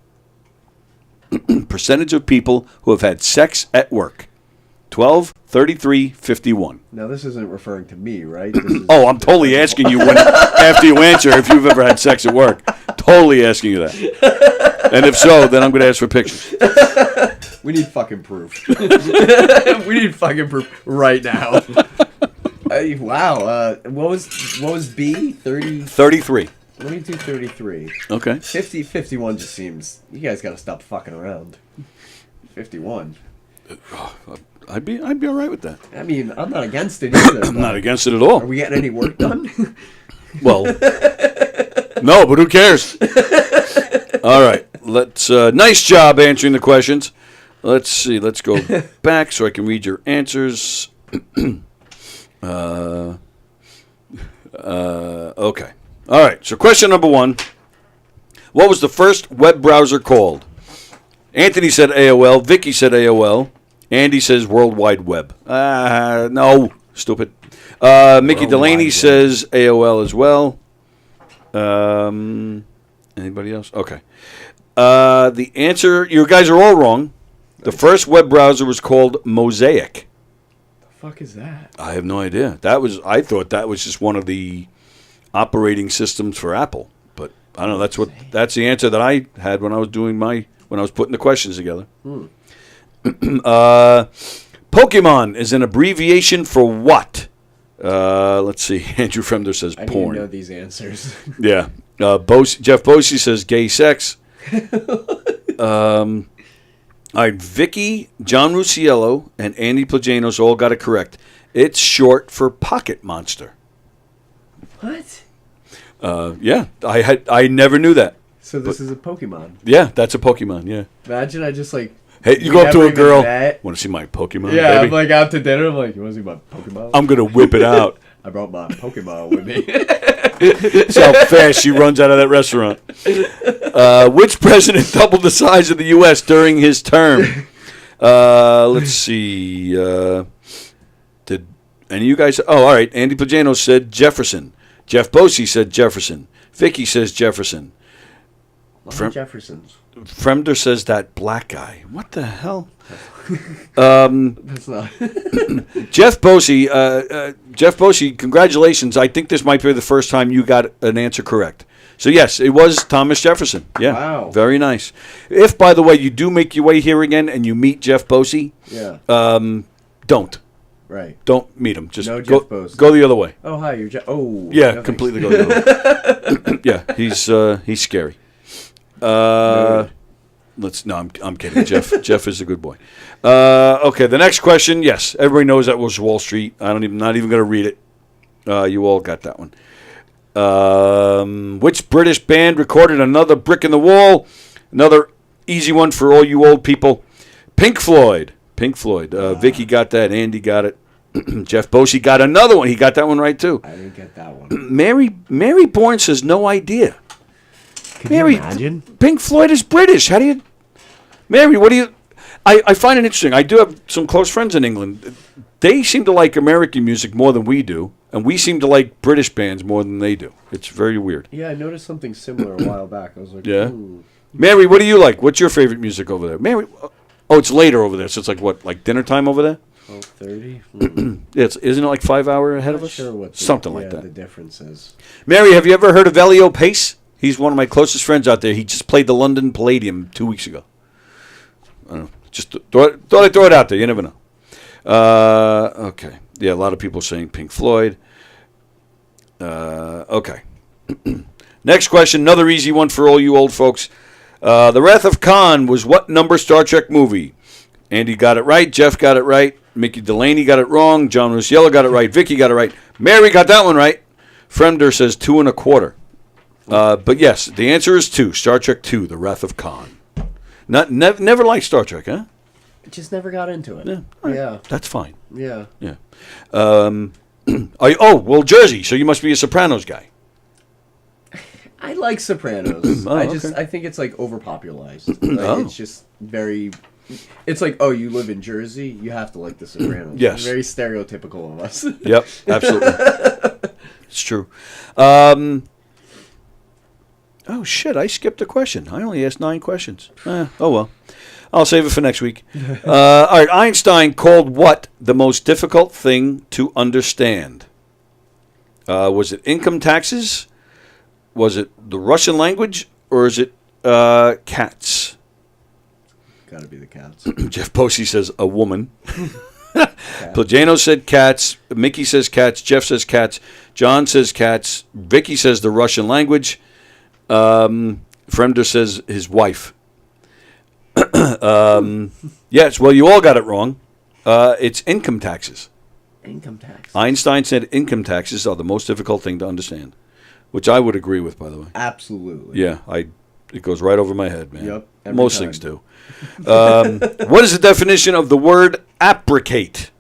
Percentage of people who have had sex at work. 12, 33, 51. Now, this isn't referring to me, right? This is I'm totally asking you when, after you answer if you've ever had sex at work. Totally asking you that. And if so, then I'm going to ask for pictures. We need fucking proof. We need fucking proof right now. Wow. What was B? 30? 33. Let me do 33. Okay. 51 just seems... You guys got to stop fucking around. 51. I'd be all right with that. I mean, I'm not against it either. I'm not against it at all. Are we getting any work done? Well, no, but who cares? All right. Let's. Nice job answering the questions. Let's see. Let's go back so I can read your answers. Okay. All right. So question number 1. What was the first web browser called? Anthony said AOL. Vicky said AOL. Andy says World Wide Web. No. Stupid. Mickey Delaney says AOL as well. Anybody else? Okay. The answer, you guys are all wrong. The first web browser was called Mosaic. The fuck is that? I have no idea. I thought that was just one of the operating systems for Apple, but I don't know. That's the answer that I had when I was putting the questions together. Pokemon is an abbreviation for what? Let's see. Andrew Fremder says I porn. didn't know these answers. Yeah. Jeff Bosey says gay sex. All right, Vicky, John Rusiello, and Andy Plagianos all got it correct. It's short for Pocket Monster. What? Yeah, I never knew that. So this is a Pokemon. Yeah, that's a Pokemon. Yeah. Imagine I just like. Hey, you go up to a girl. Want to see my Pokemon? Yeah, baby? I'm like out to dinner. I'm like, you want to see my Pokemon? I'm gonna whip it out. I brought my Pokemon with me. That's how fast she runs out of that restaurant. Which president doubled the size of the U.S. during his term? Let's see. Did any of you guys? Oh, all right. Andy Pagano said Jefferson. Jeff Bosey said Jefferson. Vicky says Jefferson. Jefferson's. Fremder says that black guy. What the hell? That's not. Jeff Bosey, congratulations. I think this might be the first time you got an answer correct. So, yes, it was Thomas Jefferson. Yeah. Wow. Very nice. If, by the way, you do make your way here again and you meet Jeff Bosey, don't. Right. Don't meet him. Just no go, Jeff Bosey. Go the other way. Oh, hi. You're Jeff. Oh. Yeah, no, completely go the other way. Yeah, he's scary. No, I'm kidding. Jeff is a good boy. Okay, the next question. Yes, everybody knows that was Wall Street. Not even going to read it. You all got that one. Which British band recorded Another Brick in the Wall? Another easy one for all you old people. Pink Floyd. Vicky got that. Andy got it. Jeff Bosey got another one. He got that one right too. I didn't get that one. Mary Bourne says no idea. Can you imagine? Pink Floyd is British. How do you... Mary, what do you... I find it interesting. I do have some close friends in England. They seem to like American music more than we do, and we seem to like British bands more than they do. It's very weird. Yeah, I noticed something similar a while back. I was like, yeah. Ooh. Mary, what do you like? What's your favorite music over there? Mary... Oh, it's later over there, so it's like what? Like dinner time over there? 12:30? Isn't it like 5 hours ahead of us? Sure what Something like that. The difference is. Mary, have you ever heard of Elio Pace? He's one of my closest friends out there. He just played the London Palladium 2 weeks ago. I don't know. Just thought I'd throw it out there. You never know. Okay. Yeah, a lot of people saying Pink Floyd. Okay. Next question, another easy one for all you old folks. The Wrath of Khan was what number Star Trek movie? Andy got it right. Jeff got it right. Mickey Delaney got it wrong. John Rusiello got it right. Vicky got it right. Mary got that one right. Fremder says 2 1/4. But yes, the answer is 2. Star Trek 2, The Wrath of Khan. Never liked Star Trek, huh? Just never got into it. Yeah. Yeah. That's fine. Yeah. Yeah. Jersey, so you must be a Sopranos guy. I like Sopranos. Okay. I think it's like overpopularized. Like, It's just very It's like, oh, you live in Jersey, you have to like The Sopranos. Yes. It's very stereotypical of us. Yep, absolutely. It's true. Oh, shit, I skipped a question. I only asked 9 questions. Oh, well. I'll save it for next week. All right, Einstein called what the most difficult thing to understand? Was it income taxes? Was it the Russian language? Or is it cats? Gotta be the cats. Jeff Posey says a woman. Plagano said cats. Mickey says cats. Jeff says cats. John says cats. Vicky says the Russian language. Fremder says his wife. Yes, well, you all got it wrong. It's income taxes. Income tax. Einstein said income taxes are the most difficult thing to understand, which I would agree with, by the way. Absolutely. Yeah, it goes right over my head, man. Yep. Most things do. What is the definition of the word apricate?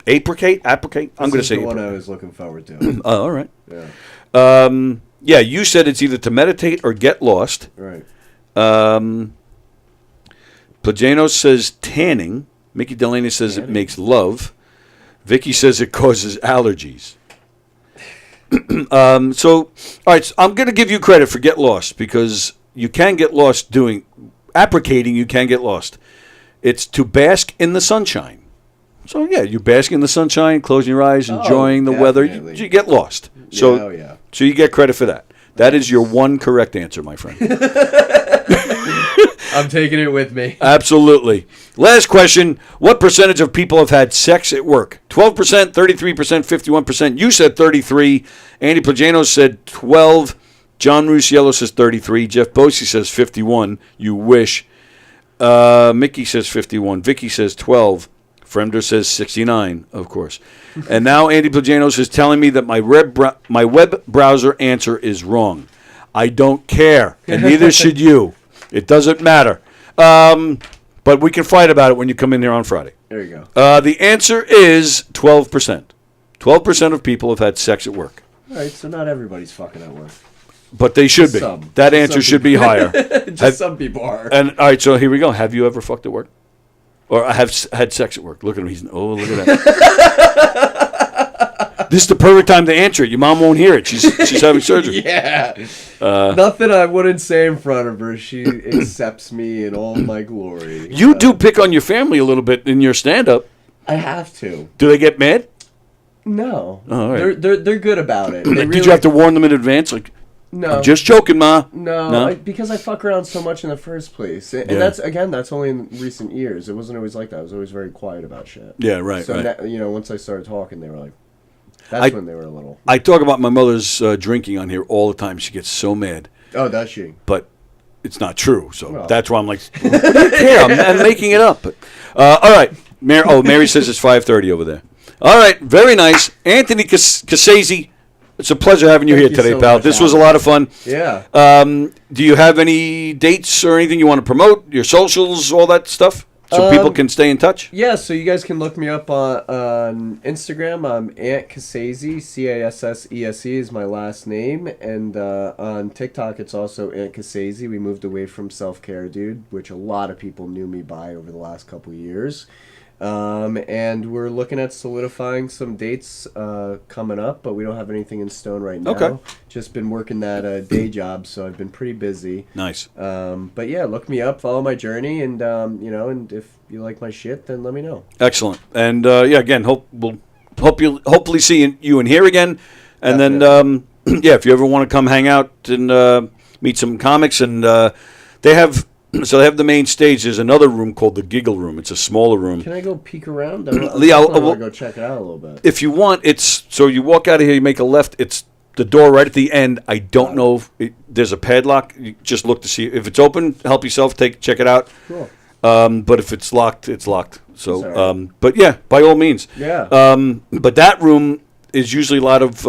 Apricate? Apricate? I'm going to say the one apricate. I was looking forward to. All right. Yeah. Yeah, you said it's either to meditate or get lost. Right. Plagano says tanning. Mickey Delaney says it makes love. Vicky says it causes allergies. So, all right, so I'm going to give you credit for get lost because you can get lost doing applicating. You can get lost. It's to bask in the sunshine. So yeah, you bask in the sunshine, closing your eyes, enjoying the weather. You get lost. So yeah. So you get credit for that. That is your one correct answer, my friend. I'm taking it with me. Absolutely. Last question. What percentage of people have had sex at work? 12%, 33%, 51%. You said 33. Andy Plagano said 12. John Rusiello says 33. Jeff Bosey says 51. You wish. Mickey says 51. Vicky says 12. Fremder says 69, of course. And now Andy Plagano is telling me that my web browser answer is wrong. I don't care, and neither should you. It doesn't matter. But we can fight about it when you come in here on Friday. There you go. The answer is 12%. 12% of people have had sex at work. All right, so not everybody's fucking at work. But they should be. Some. That answer should be higher. Some people are. And all right, so here we go. Have you ever fucked at work? Or I have had sex at work. Look at him. Look at that. This is the perfect time to answer it. Your mom won't hear it. She's having surgery. Yeah. Nothing I wouldn't say in front of her. She accepts me in all my glory. You do pick on your family a little bit in your stand-up. I have to. Do they get mad? No. Oh, all right. They're good about it. Did you have to warn them in advance? Like, no. I'm just joking, Ma. No? Because I fuck around so much in the first place. And that's only in recent years. It wasn't always like that. I was always very quiet about shit. Yeah, right, so right. Now, once I started talking, they were like, that's when they were a little. I talk about my mother's drinking on here all the time. She gets so mad. Oh, does she? But it's not true. So that's why I'm like, I don't care. I'm making it up. But, all right. Mary says it's 5:30 over there. All right. Very nice. Anthony Cassese. It's a pleasure having you here today, so pal. much, This was a lot of fun. Yeah. Do you have any dates or anything you want to promote? Your socials, all that stuff? So people can stay in touch? Yeah, so you guys can look me up on Instagram. I'm Ant Cassese. Cassese is my last name. And on TikTok, it's also Ant Cassese. We moved away from Self-Care Dude, which a lot of people knew me by over the last couple years. And we're looking at solidifying some dates coming up, but we don't have anything in stone right now. Okay. Just been working that day job, so I've been pretty busy. Nice. But yeah, look me up, follow my journey, and and if you like my shit, then let me know. Excellent. And again, we'll hopefully see you in here again, and then if you ever want to come hang out and meet some comics, and they have the main stage. There's another room called the Giggle Room. It's a smaller room. Can I go peek around? I'll want to go check it out a little bit. If you want, so you walk out of here, you make a left. It's the door right at the end. I don't know if there's a padlock. You just look to see if it's open. Help yourself. Check it out. Cool. But if it's locked, it's locked. So, but yeah, by all means. Yeah. But that room is usually a lot of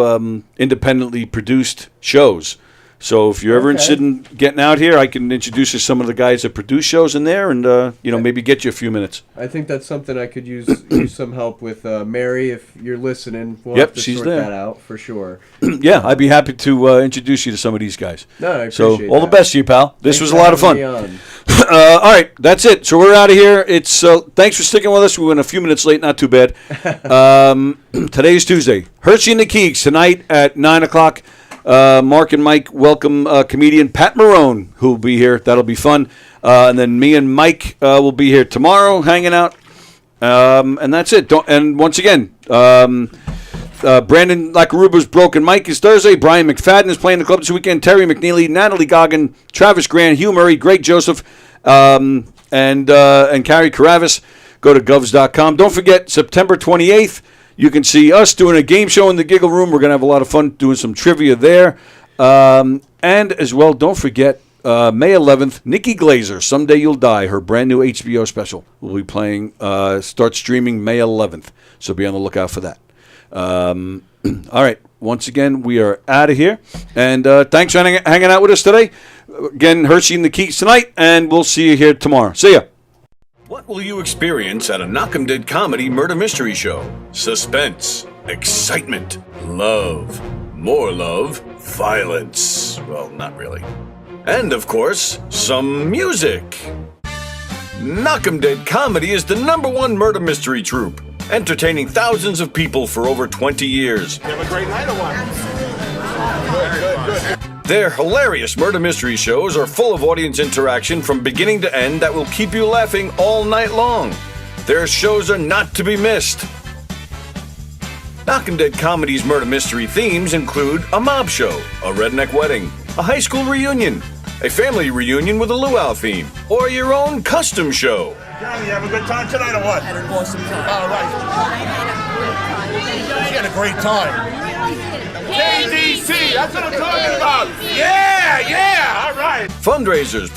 independently produced shows. So if you're ever interested in getting out here, I can introduce you to some of the guys that produce shows in there, and maybe get you a few minutes. I think that's something I could use some help with. Mary, if you're listening, we'll Yep, have to she's sort there. that out for sure. Yeah, I'd be happy to introduce you to some of these guys. No, I so appreciate all the that. best to you, pal. This Thanks was for a lot of having fun. me on. All right, that's it. So we're out of here. It's thanks for sticking with us. We went a few minutes late, not too bad. Today is Tuesday. Hershey and the Keeks tonight at 9:00. Mark and Mike welcome comedian Pat Marone, who will be here. That'll be fun. And then me and Mike will be here tomorrow, hanging out. And that's it. And once again, Brandon Lacaruba's Broken Mike is Thursday. Brian McFadden is playing the club this weekend. Terry McNeely, Natalie Goggin, Travis Grant, Hugh Murray, Greg Joseph, and Carrie Karavis. Go to govs.com. Don't forget, September 28th, you can see us doing a game show in the Giggle Room. We're going to have a lot of fun doing some trivia there. And as well, don't forget, May 11th, Nikki Glazer, Someday You'll Die, her brand new HBO special, will be playing, start streaming May 11th. So be on the lookout for that. All right. Once again, we are out of here. And thanks for hanging out with us today. Again, Hershey and the Keeks tonight, and we'll see you here tomorrow. See ya. What will you experience at a Knockem Dead Comedy Murder Mystery Show? Suspense, excitement, love, more love, violence. Well, not really. And, of course, some music. Knockem Dead Comedy is the #1 murder mystery troupe, entertaining thousands of people for over 20 years. You have a great night or what? Good. Their hilarious murder mystery shows are full of audience interaction from beginning to end that will keep you laughing all night long. Their shows are not to be missed. Knockem Dead Comedy's murder mystery themes include a mob show, a redneck wedding, a high school reunion, a family reunion with a luau theme, or your own custom show. Johnny, you have a good time tonight or what? I had an awesome time. All right. She had a great time. KDC, that's what I'm talking about. Yeah, all right. Fundraisers,